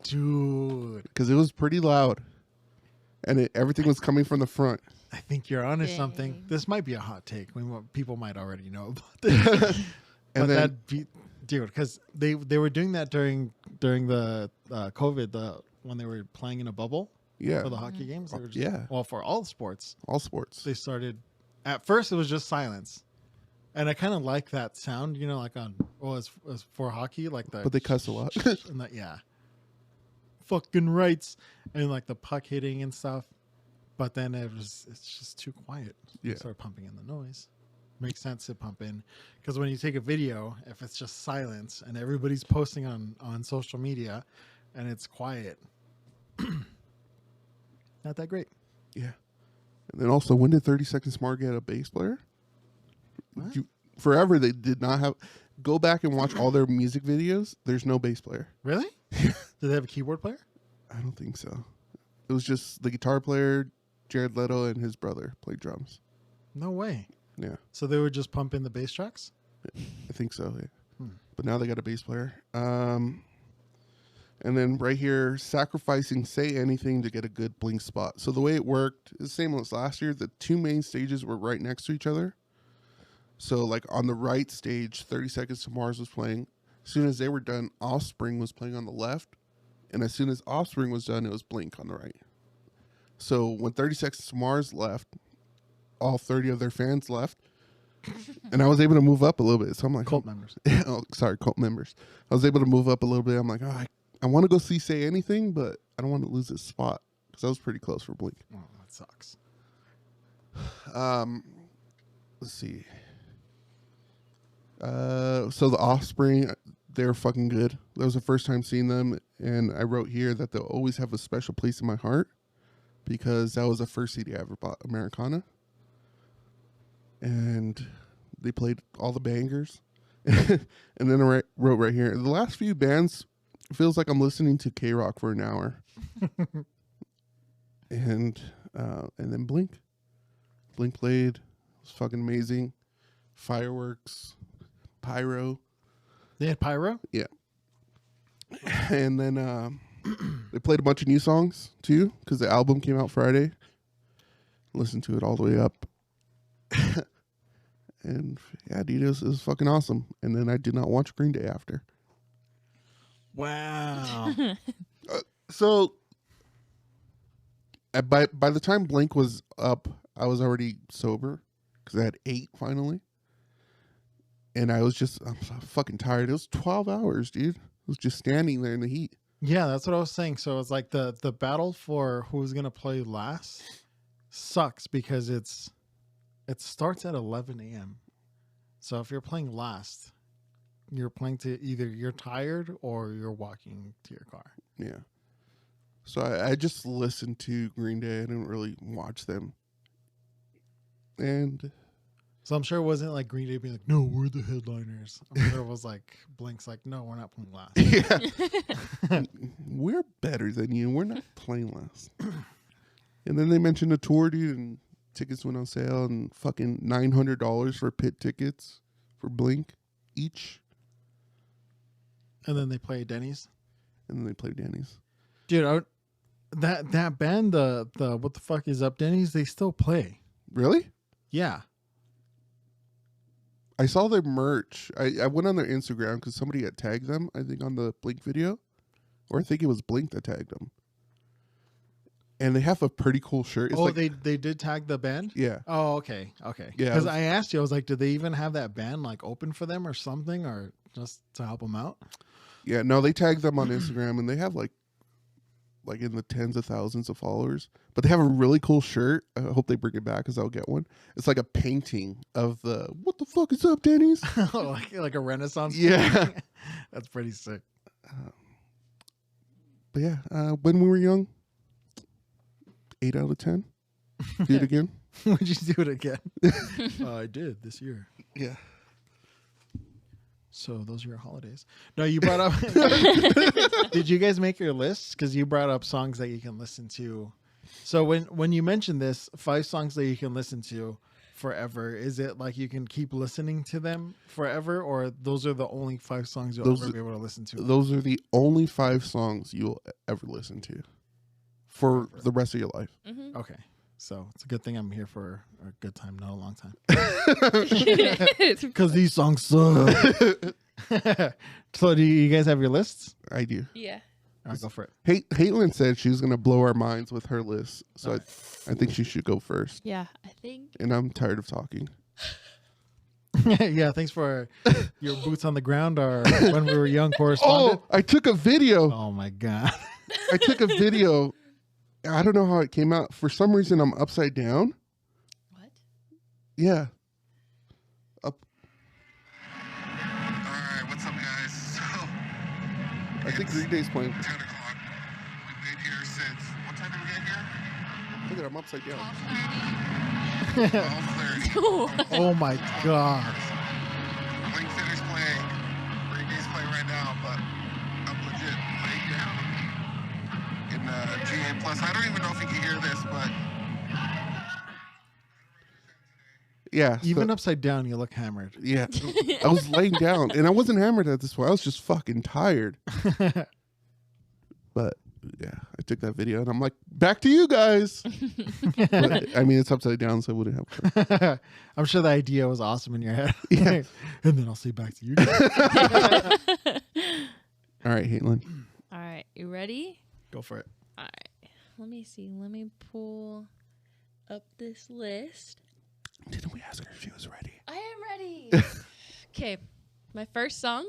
Dude, Because it was pretty loud. And everything was coming from the front. I think you're onto Dang. something. This might be a hot take. People might already know about this. And then, dude, because they were doing that during the COVID, when they were playing in a bubble yeah, for the hockey games. They were just, yeah. Well, for all sports, all sports. they started. At first, it was just silence, and I kind of like that sound. You know, like as for hockey, like the. But they cuss a lot. And that, yeah. Fucking rights, and like the puck hitting and stuff. But then it's just too quiet. Yeah. You start pumping in the noise. Makes sense to pump in, because when you take a video, if it's just silence and everybody's posting on social media and it's quiet, not that great. Yeah. And then also, when did 30 Seconds Smart get a bass player? What? Forever, they did not have. Go back and watch all their music videos. There's no bass player. Really? Did they have a keyboard player? I don't think so. It was just the guitar player, Jared Leto, and his brother played drums. No way. Yeah, So they would just pump in the bass tracks? I think so. Yeah. Hmm. But now they got a bass player. And then right here, sacrificing Say Anything to get a good blink spot. So the way it worked is the same as last year. The two main stages were right next to each other. So like on the right stage, 30 Seconds to Mars was playing. As soon as they were done, Offspring was playing on the left. And as soon as Offspring was done, it was Blink on the right. So when 30 Seconds to Mars left, all 30 of their fans left. And I was able to move up a little bit. So I'm like, Cult members. oh, sorry, cult members. I was able to move up a little bit. I'm like, oh, I want to go see Say Anything, but I don't want to lose this spot because I was pretty close for Blink. Oh, that sucks. Let's see. So the Offspring, they're fucking good. That was the first time seeing them, and I wrote here that they'll always have a special place in my heart because that was the first CD I ever bought, Americana. And they played all the bangers. And then I wrote right here, the last few bands, it feels like I'm listening to K-Rock for an hour. And then Blink. Blink played. It was fucking amazing. Fireworks. Pyro. They had pyro? Yeah. And then they played a bunch of new songs too, because the album came out Friday. Listened to it all the way up. And yeah, dude, it was fucking awesome. And then I did not watch Green Day after. Wow. So by the time Blink was up, I was already sober because I had 8 finally. And I'm so fucking tired. It was 12 hours, dude. I was just standing there in the heat. Yeah, that's what I was saying. So it's like the battle for who's gonna play last sucks because it starts at 11 a.m. So if you're playing last, you're playing to either you're tired or you're walking to your car. Yeah. So I just listened to Green Day. I didn't really watch them. And So I'm sure it wasn't like Green Day being like, no, we're the headliners. I'm sure it was like Blink's like, no, we're not playing last. yeah, we're better than you. We're not playing last. And then they mentioned a tour, dude, and tickets went on sale, and fucking $900 for pit tickets for Blink each. And then they play Denny's. And then they played Danny's. Dude, that band, the What the Fuck Is Up Denny's, they still play. Really? Yeah. I saw their merch. I went on their Instagram because somebody had tagged them, I think, on the Blink video. Or I think it was Blink that tagged them. And they have a pretty cool shirt. It's like, they did tag the band? yeah. Oh, okay. Okay. Yeah, Because it was- I asked you, I was like, did they even have that band like open for them or something, or just to help them out? Yeah, no, they tagged them on Instagram, and they have like in the tens of thousands of followers. But they have a really cool shirt. I hope they bring it back because I'll get one. It's like a painting of the "What the fuck is up, Denny's?" like a Renaissance. Yeah. That's pretty sick. But yeah, when we were young, 8 out of 10. Do it again. Would you do it again? I did this year. Yeah. So those are your holidays. No, you brought up. Did you guys make your lists? Because you brought up songs that you can listen to. So when you mentioned this, 5 songs that you can listen to forever, is it like you can keep listening to them forever, or those are the only 5 songs you'll ever be able to listen to? Those are the only 5 songs you'll ever listen to for the rest of your life. Mm-hmm. Okay. So it's a good thing I'm here for a good time, not a long time. Because these songs suck. So do you guys have your lists? I do. Yeah. All right, go for it. Caitlin said she was going to blow our minds with her list, so All I think she should go first. Yeah, I think. And I'm tired of talking. Yeah, thanks for your boots on the ground, or when we were young correspondent. Oh, I took a video. Oh my God. I took a video. I don't know how it came out. For some reason, I'm upside down. What? Yeah. Alright, what's up, guys? So, I think Green Day's playing. 10 o'clock. We've been here since, what time did we get here? Look at I'm upside down. 12:30. Oh my God. Blink City's playing. Green Day's playing right now, but I'm legit laying down in GA Plus. I don't even know if you can hear this, but Yeah. Even so, upside down, you look hammered. yeah. I was laying down, and I wasn't hammered at this point. I was just fucking tired. But yeah, I took that video, and I'm like, back to you guys. But, I mean, it's upside down, so it wouldn't have. I'm sure the idea was awesome in your head. Yeah. And then I'll say back to you. All right, Caitlin. All right, you ready? Go for it. All right. Let me see. Let me pull up this list. Didn't we ask her if she was ready? I am ready. Okay. My first song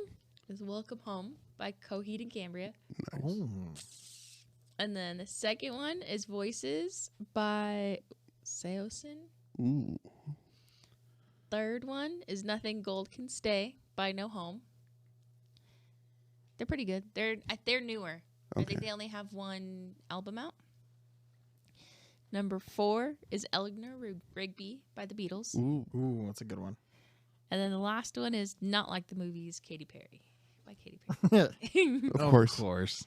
is Welcome Home by Coheed and Cambria. Nice. Oh. And then the second one is Voices by Seosin. Ooh. Third one is Nothing Gold Can Stay by No Home. They're pretty good. They're newer. I think Okay. they only have one album out. Number 4 is Eleanor Rigby by the Beatles. Ooh. Ooh, that's a good one. And then the last one is Not Like the Movies, Katy Perry by Katy Perry. Of course.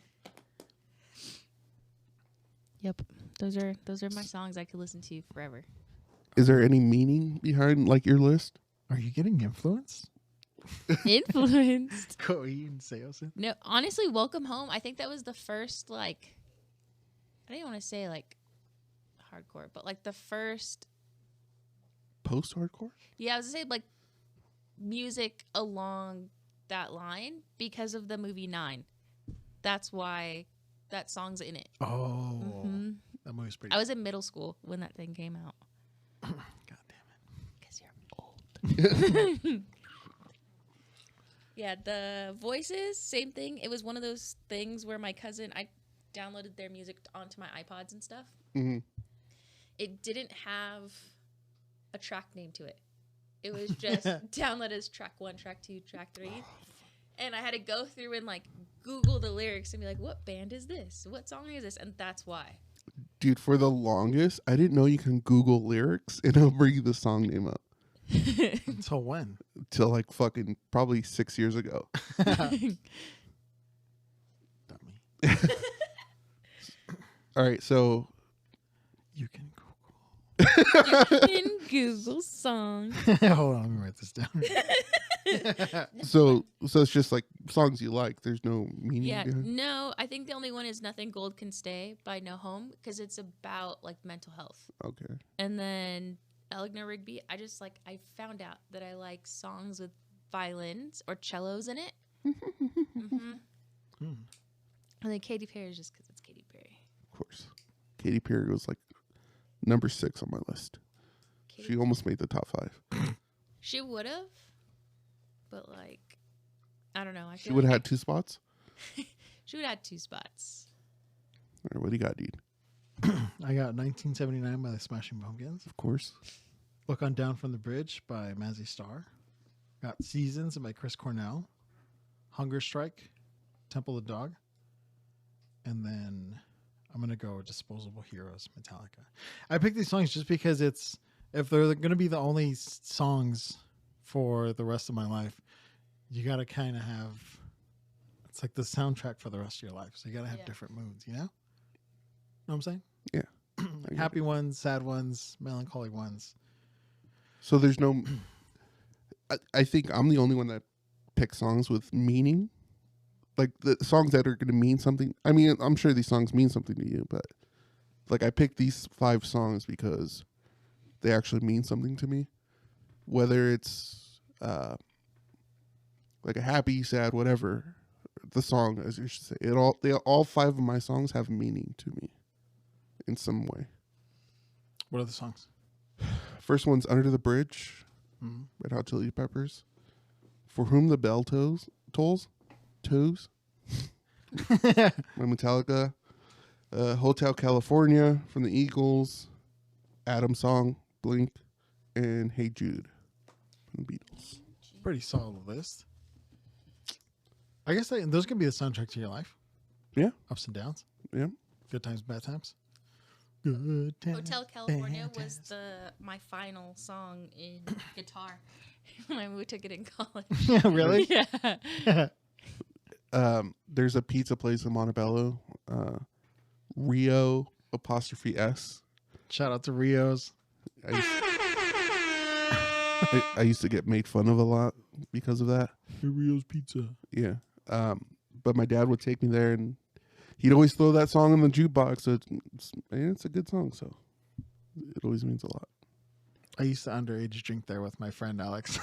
Yep. Those are my songs I could listen to forever. Is there any meaning behind like your list? Are you getting influenced? Influenced. Coheed and Seosin? No, honestly, Welcome Home, I think that was the first, like, I don't even want to say, like, hardcore, but, like, the first, Post-hardcore? yeah, I was going to say, like, music along that line because of the movie 9. That's why that song's in it. Oh. Mhm. That movie's pretty I was in middle school when that thing came out. God damn Because you're old. Yeah, the Voices, same thing. It was one of those things where my cousin, I downloaded their music onto my iPods and stuff. Mm-hmm. It didn't have a track name to it. It was just download as track 1, track 2, track 3. And I had to go through and like Google the lyrics and be like, what band is this? What song is this? And that's why. Dude, for the longest, I didn't know you can Google lyrics and it'll bring the song name up. Until when? Till like fucking probably 6 years ago. Dummy. All right, so You can In Google song. Hold on, let me write this down. so it's just like songs you like. There's no meaning Yeah, behind. no, I think the only one is Nothing Gold Can Stay by No Home because it's about like mental health. Okay. And then Eleanor Rigby, I found out that I like songs with violins or cellos in it. Mm-hmm. Hmm. And then Katy Perry is just because it's Katy Perry. Of course. Katy Perry was like number 6 on my list. She almost made the top 5. She would have, but like, I don't know. I She feel would have like had 2 spots. She would have had 2 spots. All right, what do you got, dude? I got 1979 by the Smashing Pumpkins. Of course. Look on Down from the Bridge by Mazzy Star. Got Seasons by Chris Cornell. Hunger Strike, Temple of the Dog. And then I'm going to go Disposable Heroes, Metallica. I picked these songs just because if they're going to be the only songs for the rest of my life, you got to kind of have, it's like the soundtrack for the rest of your life. So you got to have Yeah. different moods, you know? Know what I'm saying? Yeah. Happy ones, sad ones, melancholy ones. So there's no. I think I'm the only one that picks songs with meaning, like the songs that are going to mean something. I mean, I'm sure these songs mean something to you, but like I picked these 5 songs because they actually mean something to me. Whether it's like a happy, sad, whatever, the song, as you should say, all 5 of my songs have meaning to me in some way. What are the songs? First one's Under the Bridge, Mhm. Red Hot Chili Peppers. For Whom the Bell Tolls. My Metallica. Hotel California from the Eagles. Adam Song, Blink, and Hey Jude from the Beatles. Pretty solid list. I guess those can be the soundtrack to your life. Yeah. Ups and downs. Yeah. Good times, bad times. Good times. Hotel California bad was times. my final song in guitar when we took it in college. Yeah, really? Yeah. There's a pizza place in Montebello. Rio 'S. Shout out to Rios. I used to get made fun of a lot because of that. Rio's Pizza. Yeah. But my dad would take me there, and he'd always throw that song in the jukebox. So it's a good song, so it always means a lot. I used to underage drink there with my friend Alex.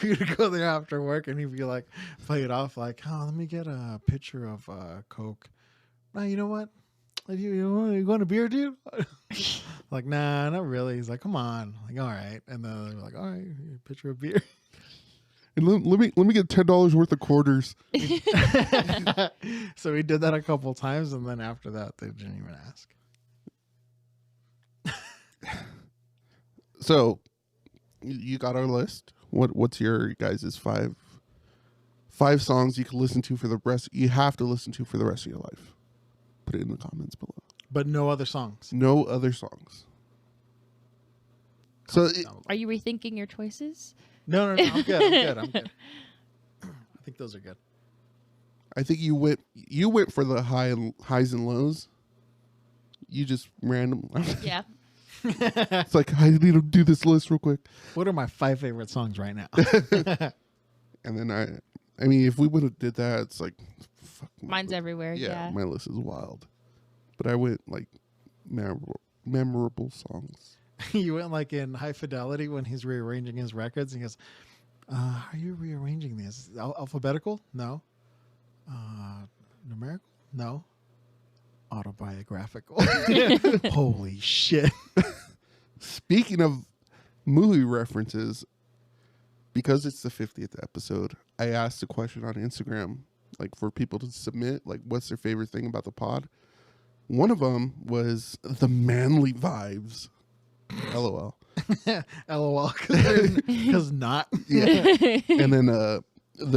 We would go there after work, and he'd be like, play it off like, "Oh, let me get a picture of Coke." "Nah, you know what? You want a beer, dude?" Like, "Nah, not really." He's like, "Come on." Like, "All right." And then they were like, "All right, here, picture of beer." And let me get $10 worth of quarters. So we did that a couple times, and then after that, they didn't even ask. So you got our list. What's your guys' five songs you can listen to for the rest? You have to listen to for the rest of your life. Put it in the comments below. But no other songs. No other songs. So Are you rethinking your choices? No, I'm good. I'm good. I think those are good. I think you went for the highs and lows. You just random. Yeah. It's like, I need to do this list real quick. What are my 5 favorite songs right now? And then I mean, if we would have did that, it's like, fuck. Mine's everywhere. Yeah. My list is wild. But I went like memorable songs. You went like in High Fidelity when he's rearranging his records. He goes, "How are you rearranging these? Alphabetical? No. Numerical? No. Autobiographical." Holy shit. Speaking of movie references, because it's the 50th episode, I asked a question on Instagram, like for people to submit, like what's their favorite thing about the pod. One of them was the manly vibes. LOL. LOL. Because not. Yeah. And then the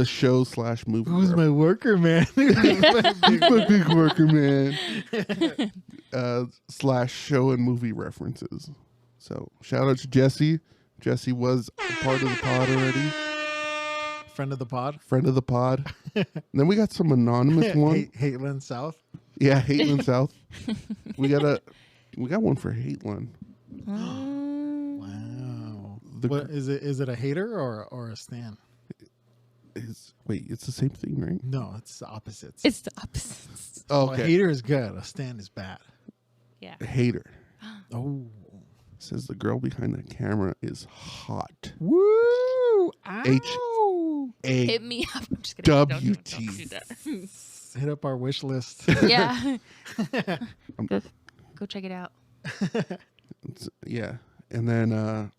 show / movie. Who's my worker, man? my big worker, man. / show and movie references. So shout out to Jesse. Jesse was a part of the pod already. Friend of the pod. Friend of the pod. And then we got some anonymous one. Hateland South. Yeah, Hateland South. We got one for Hateland. Wow. The- What is it? Is it a hater or a stan? Wait, it's the same thing, right? No, it's the opposites. It's the opposite. Oh, A okay. hater is good. A stan is bad. Yeah. Hater. Oh. Says the girl behind the camera is hot. Woo! Hit me up. I'm just kidding. Don't do WT. that. Hit up our wish list. Yeah. Go check it out. Yeah. And then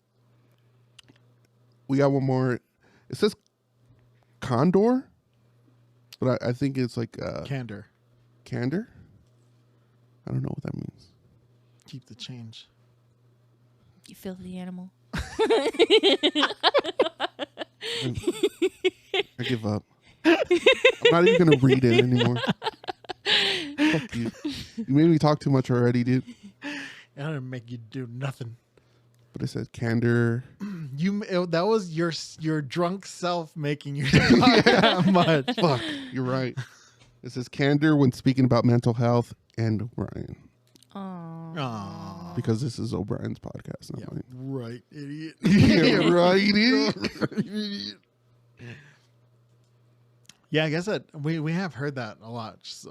we got one more. It says Condor, but I think it's like Candor. Candor. I don't know what that means. Keep the change. You filthy animal. I give up. I'm not even going to read it anymore. Fuck you. You made me talk too much already, dude. I didn't make you do nothing. But it says candor. That was your drunk self making you talk that much. Fuck, you're right. It says candor when speaking about mental health and Ryan. Aww. Because this is O'Brien's podcast, not Yeah, mine. right, idiot. Yeah, right, idiot. Yeah, I guess that we have heard that a lot just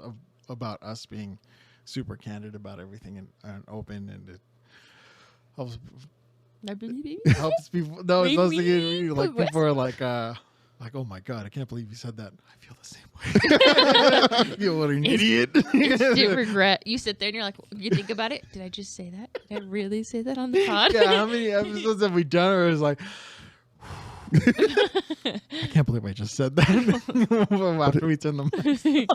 about us being super candid about everything and open, and it helps people. No, it's supposed to get like people are like, oh my god, I can't believe you said that. I feel the same way. You what an idiot. Instant regret. You sit there and you're like, you think about it. Did I just say that? Did I really say that on the pod? Yeah, how many episodes have we done where it's like, I can't believe I just said that after we turn the mic.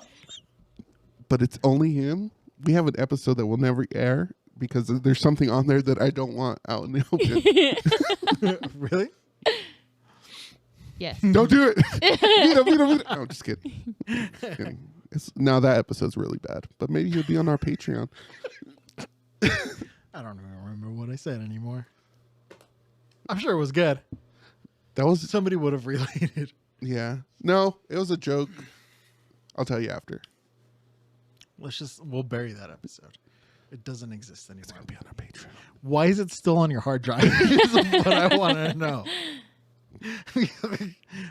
But it's only him. We have an episode that will never air because there's something on there that I don't want out in the open. Really? Yes. Don't do it. Beat him. No, just kidding. Just kidding. Now that episode's really bad, but maybe he'll be on our Patreon. I don't even remember what I said anymore. I'm sure it was good. That was Somebody would have related. yeah. No, it was a joke. I'll tell you after. We'll bury that episode. It doesn't exist anymore. It's gonna be on our Patreon. Why is it still on your hard drive? Is what I want to know. I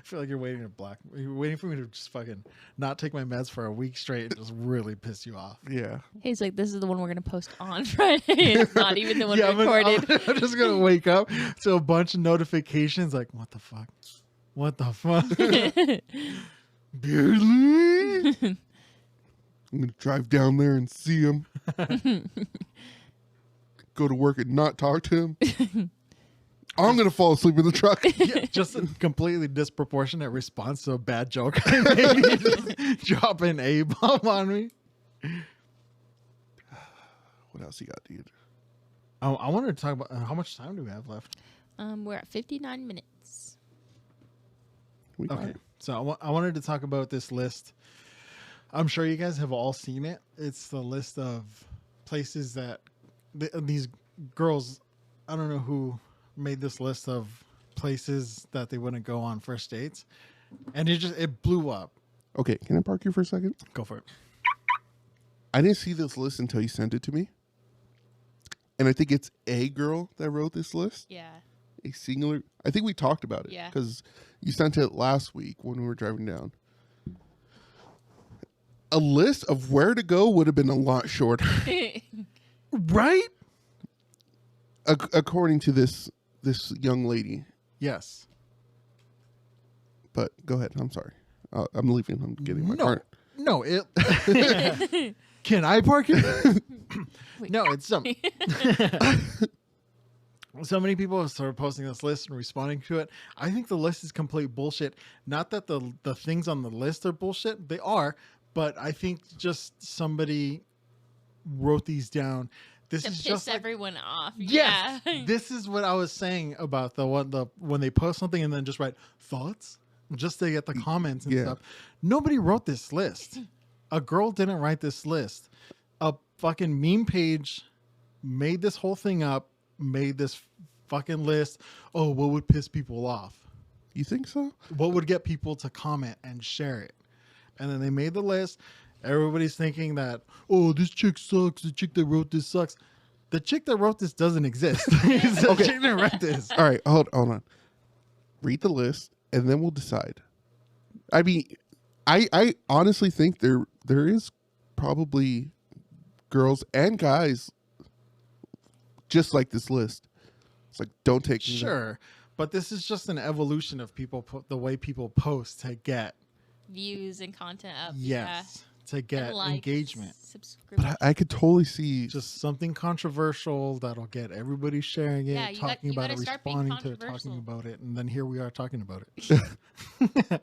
feel like you're waiting for me to just fucking not take my meds for a week straight and just really piss you off. Yeah. He's like, this is the one we're going to post on Friday. It's not even the one recorded. I'm just going to wake up to a bunch of notifications like, what the fuck? What the fuck? Barely. I'm going to drive down there and see him. Go to work and not talk to him. I'm going to fall asleep in the truck. Yeah, just a completely disproportionate response to a bad joke. Maybe you just drop an A-bomb on me. What else you got, dude? I wanted to talk about how much time do we have left? We're at 59 minutes. We got Okay, it. so I wanted to talk about this list. I'm sure you guys have all seen it. It's the list of places that these girls, I don't know who made this list of places that they wouldn't go on first dates, and it blew up. Okay, can I park you for a second? Go for it. I didn't see this list until you sent it to me. And I think it's a girl that wrote this list. Yeah. A singular. I think we talked about it. Yeah. Because you sent it last week when we were driving down. A list of where to go would have been a lot shorter. Right? According to this young lady. Yes. But go ahead. I'm sorry. I'm leaving. I'm getting my car. No, it. Can I park it? No, it's so many people have started posting this list and responding to it. I think the list is complete bullshit. Not that the things on the list are bullshit. They are, but I think just somebody wrote these down. This To is piss just like, everyone off. yes, Yeah. this is what I was saying about when they post something and then just write thoughts just to get the comments and Yeah. stuff. Nobody wrote this list. A girl didn't write this list. A fucking meme page made this whole thing up, made this fucking list. Oh, what would piss people off? You think so? What would get people to comment and share it? And then they made the list. Everybody's thinking that, oh, this chick sucks. The chick that wrote this sucks. The chick that wrote this doesn't exist. The chick that wrote this. All right. Hold on. Read the list and then we'll decide. I mean, I honestly think there is probably girls and guys just like this list. It's like, don't take me there. Sure. But this is just an evolution of the way people post to get, Views and content up. yes, to Yeah. get And likes, engagement. Subscription. But I could totally see. Just something controversial that'll get everybody sharing it, Yeah, you talking about gotta it, start being responding to it, talking controversial. about it, and then here we are talking about it.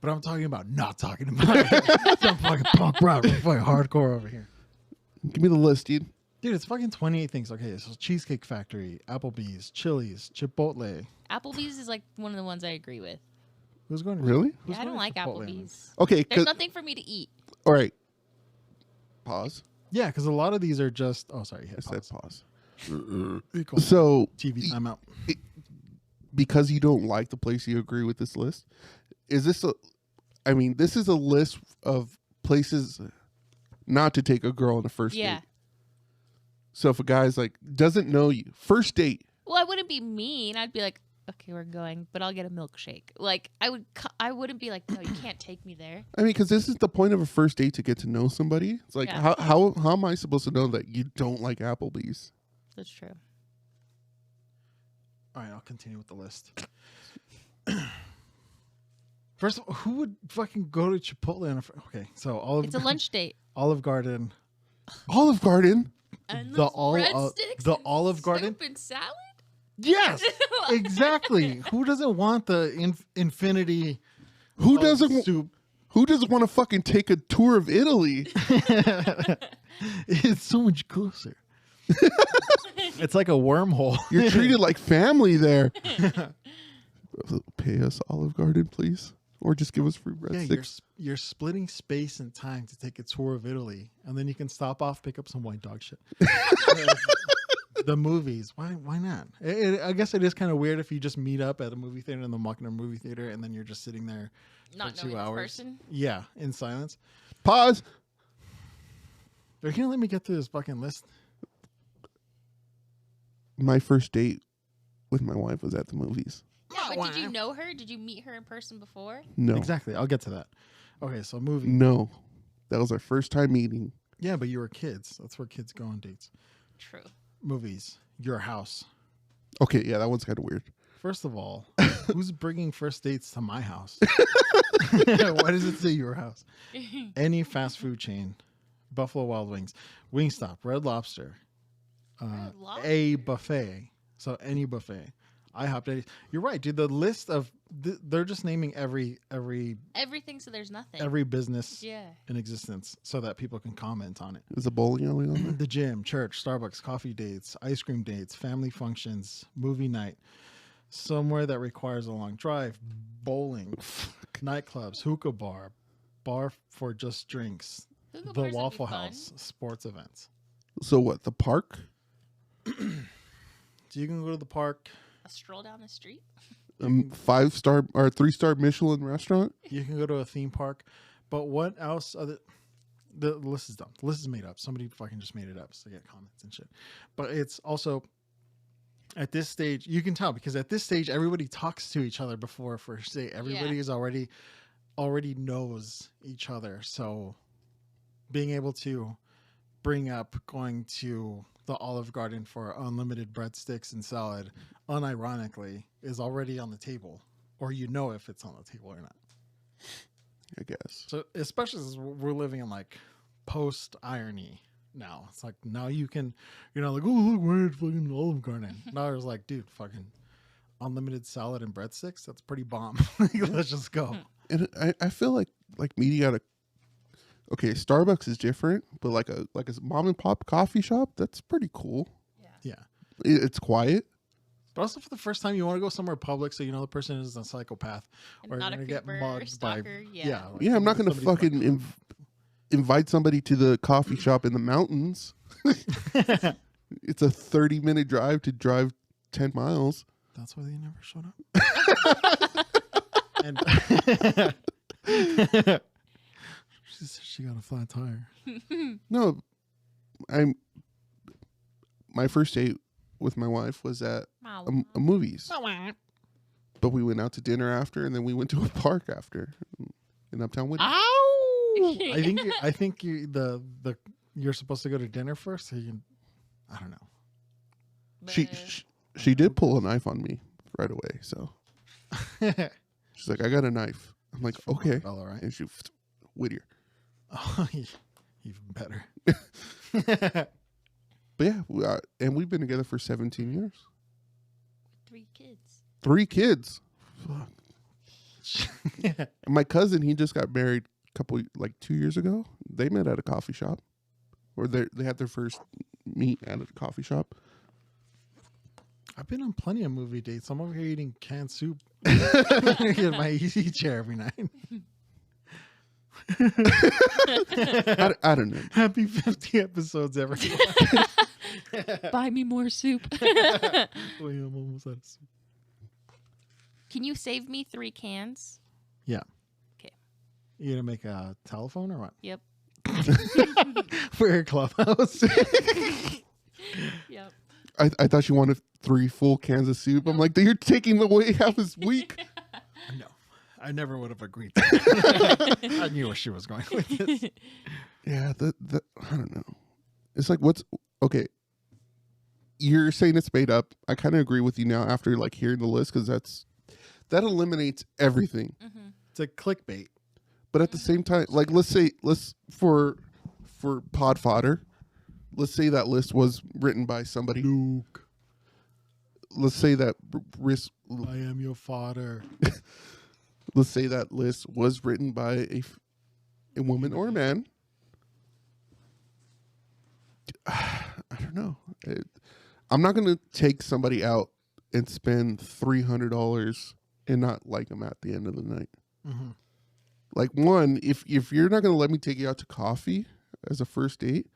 But I'm talking about not talking about it. I'm fucking punk rock. I'm fucking hardcore over here. Give me the list, dude. Dude, it's fucking 28 things. Okay, so Cheesecake Factory, Applebee's, Chili's, Chipotle. Applebee's is like one of the ones I agree with. Who's going to Really? who's Yeah, I don't going like to Chipotle? Applebee's. Okay. There's nothing for me to eat. All right. Pause. Yeah, because a lot of these are just. Oh, sorry. I Hit said pause. pause. So TV timeout. because you don't like the place, you agree with this list? Is this this is a list of places not to take a girl on a first Yeah. date. So if a guy's like doesn't know you, first date. Well, I wouldn't be mean. I'd be like, okay, we're going, but I'll get a milkshake. Like I wouldn't be like, no, you can't take me there. I mean, because this is the point of a first date, to get to know somebody. It's like, Yeah. how am I supposed to know that you don't like Applebee's? That's true. All right, I'll continue with the list. First of all, who would fucking go to Chipotle on okay, so It's a lunch date. Olive Garden. Olive Garden. And The Olive Garden? Soup and salad? Yes, exactly. Who doesn't want the infinity? Who of doesn't soup? Who doesn't want to fucking take a tour of Italy? It's so much closer. It's like a wormhole. You're treated like family there. Pay us, Olive Garden, please. Or just give us free breadsticks. You're splitting space and time to take a tour of Italy, and then you can stop off, pick up some white dog shit. The movies, why not? I guess it is kind of weird if you just meet up at a movie theater and then walk in a movie theater, and then you're just sitting there Not for 2 knowing this hours. person. Yeah, in silence. Pause. Are you gonna let me get through this fucking list? My first date with my wife was at the movies. Yeah, but did you know her? Did you meet her in person before? No. Exactly. I'll get to that. Okay, so movie. No. That was our first time meeting. Yeah, but you were kids. That's where kids go on dates. True. Movies. Your house. Okay, yeah, that one's kind of weird. First of all, who's bringing first dates to my house? Why does it say your house? Any fast food chain, Buffalo Wild Wings, Wingstop, Red Lobster, Red Lobster? a buffet. So any buffet. IHOP. You're right, dude. The list of they're just naming every Everything, so there's nothing. business Yeah. in existence so that people can comment on it. Is a bowling alley on there? The gym, church, Starbucks, coffee dates, ice cream dates, family functions, movie night, somewhere that requires a long drive, bowling, nightclubs, hookah bar for just drinks, Hookah the bars would be Waffle fun. House, sports events. So what? The park? So you can go to the park. A stroll down the street. 5-star or 3-star Michelin restaurant? You can go to a theme park. But what else? The list is done. The list is made up. Somebody fucking just made it up so they get comments and shit. But it's also at this stage, you can tell because at this stage, everybody talks to each other before first date. Everybody is already knows each other. So being able to bring up going to the Olive Garden for unlimited breadsticks and salad, unironically, is already on the table, or you know if it's on the table or not. I guess. So especially as we're living in like post irony now, it's like now you can, you're not like, oh look, we're at fucking Olive Garden. Now it's like, dude, fucking unlimited salad and breadsticks. That's pretty bomb. Let's just go. And I feel like meeting at okay, Starbucks is different, but like a mom and pop coffee shop, that's pretty cool. Yeah. It's quiet. But also for the first time, you want to go somewhere public so you know the person is a psychopath And or not you're a gonna get creeper or mugged by. stalker. Yeah. Like, Yeah, I'm not going to somebody's fucking invite somebody to the coffee shop in the mountains. It's a 30-minute drive to drive 10 miles. That's why they never showed up. And she got a flat tire. No, my first date with my wife was at a movies. But we went out to dinner after, and then we went to a park after in Uptown Whitney. I think you're supposed to go to dinner first. So I don't know. She did pull a knife on me right away. So she's like, "I got a knife." I'm like, "Okay." All right. And she Whittier. Oh, even better. But yeah, and we've been together for 17 years. 3 kids. 3 kids. Fuck. And my cousin, he just got married like 2 years ago. They met at a coffee shop, or they had their first meet at a coffee shop. I've been on plenty of movie dates. I'm over here eating canned soup in my easy chair every night. I don't know. Happy 50 episodes, everyone. Buy me more soup. Wait, I'm almost out of soup. Can you save me 3 cans? Yeah. Okay. You gonna make a telephone or what? Yep. For your clubhouse? Yep. I thought you wanted 3 full cans of soup. I'm like, you're taking away half his week. No. I never would have agreed to that. I knew where she was going with this. Yeah, I don't know. It's like, okay. You're saying it's made up. I kind of agree with you now after like hearing the list, because that eliminates everything. Mm-hmm. It's a clickbait. But at the same time, like let's for pod fodder, let's say that list was written by somebody. Luke, Let's say that I am your father. let's say that list was written by a woman or a man. I don't know. I'm not going to take somebody out and spend $300 and not like them at the end of the night. Mm-hmm. Like, one, if you're not going to let me take you out to coffee as a first date,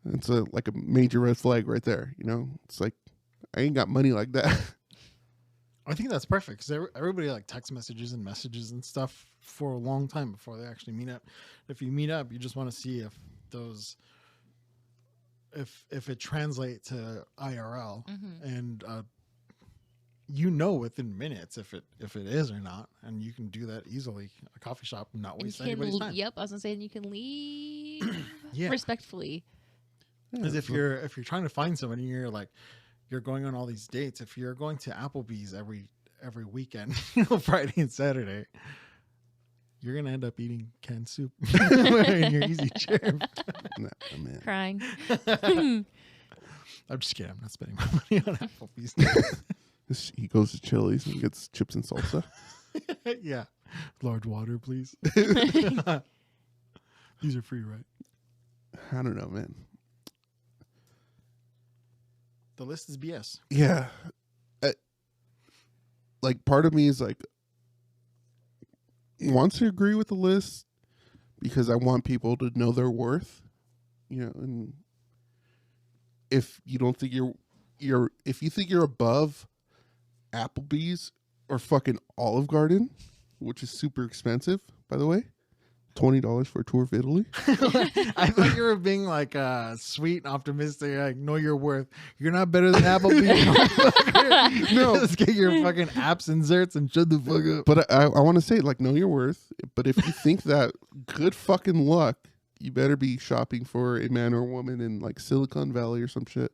that's like a major red flag right there. You know, it's like, I ain't got money like that. I think that's perfect because everybody like text messages and stuff for a long time before they actually meet up. If you meet up, you just want to see if those, if it translates to IRL, and you know within minutes if it is or not, and you can do that easily. A coffee shop, not waste anybody's time. Yep, I was gonna say you can leave Yeah. respectfully. Because if you're trying to find somebody, you're going on all these dates. If you're going to Applebee's every weekend, Friday and Saturday, you're gonna end up eating canned soup in your easy chair. Nah, man. Crying. I'm just kidding. I'm not spending my money on Applebee's. He goes to Chili's and gets chips and salsa. Yeah, large water, please. These are free, right? I don't know, man. The list is BS. Yeah. Like, part of me is like, wants to agree with the list because I want people to know their worth, and if you don't think if you think you're above Applebee's or fucking Olive Garden, which is super expensive, by the way, $20 for a tour of Italy. I thought you were being like sweet and optimistic, like know your worth. You're not better than Applebee's. No, just get your fucking apps inserts and shut the fuck up. But I want to say, like, know your worth. But if you think that, good fucking luck. You better be shopping for a man or woman in like Silicon Valley or some shit.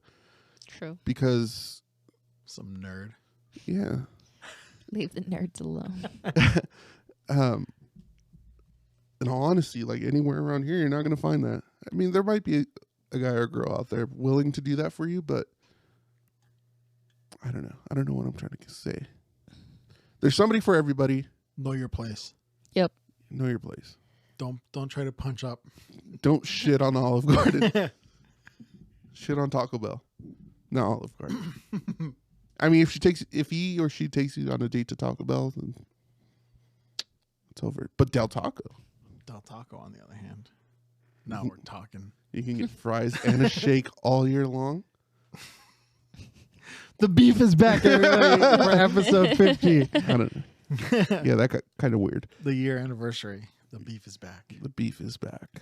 True. Because Some nerd. yeah. Leave the nerds alone. In all honesty, like anywhere around here, you're not going to find that. I mean, there might be a guy or a girl out there willing to do that for you, but I don't know. I don't know what I'm trying to say. There's somebody for everybody. Know your place. Yep. Know your place. Don't try to punch up. Don't shit on Olive Garden. Shit on Taco Bell. Not Olive Garden. I mean, if he or she takes you on a date to Taco Bell, then it's over. But Del Taco. Del Taco, on the other hand. Now we're talking. You can get fries and a shake all year long. The beef is back, everybody, for episode 50. I don't know. Yeah, that got kind of weird. The year anniversary. The beef is back. The beef is back.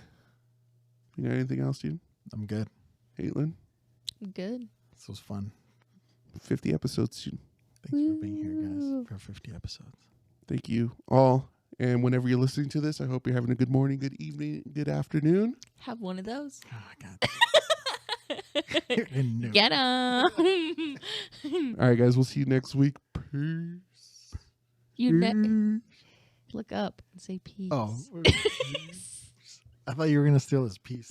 You got anything else, dude? I'm good. Caitlin? Good. This was fun. 50 episodes, dude. Thanks for being here, guys, for 50 episodes. Thank you all. And whenever you're listening to this, I hope you're having a good morning, good evening, good afternoon. Have one of those. Oh, God. Get 'em. All right, guys. We'll see you next week. Peace. Look up and say peace. Oh. I thought you were going to steal his piece.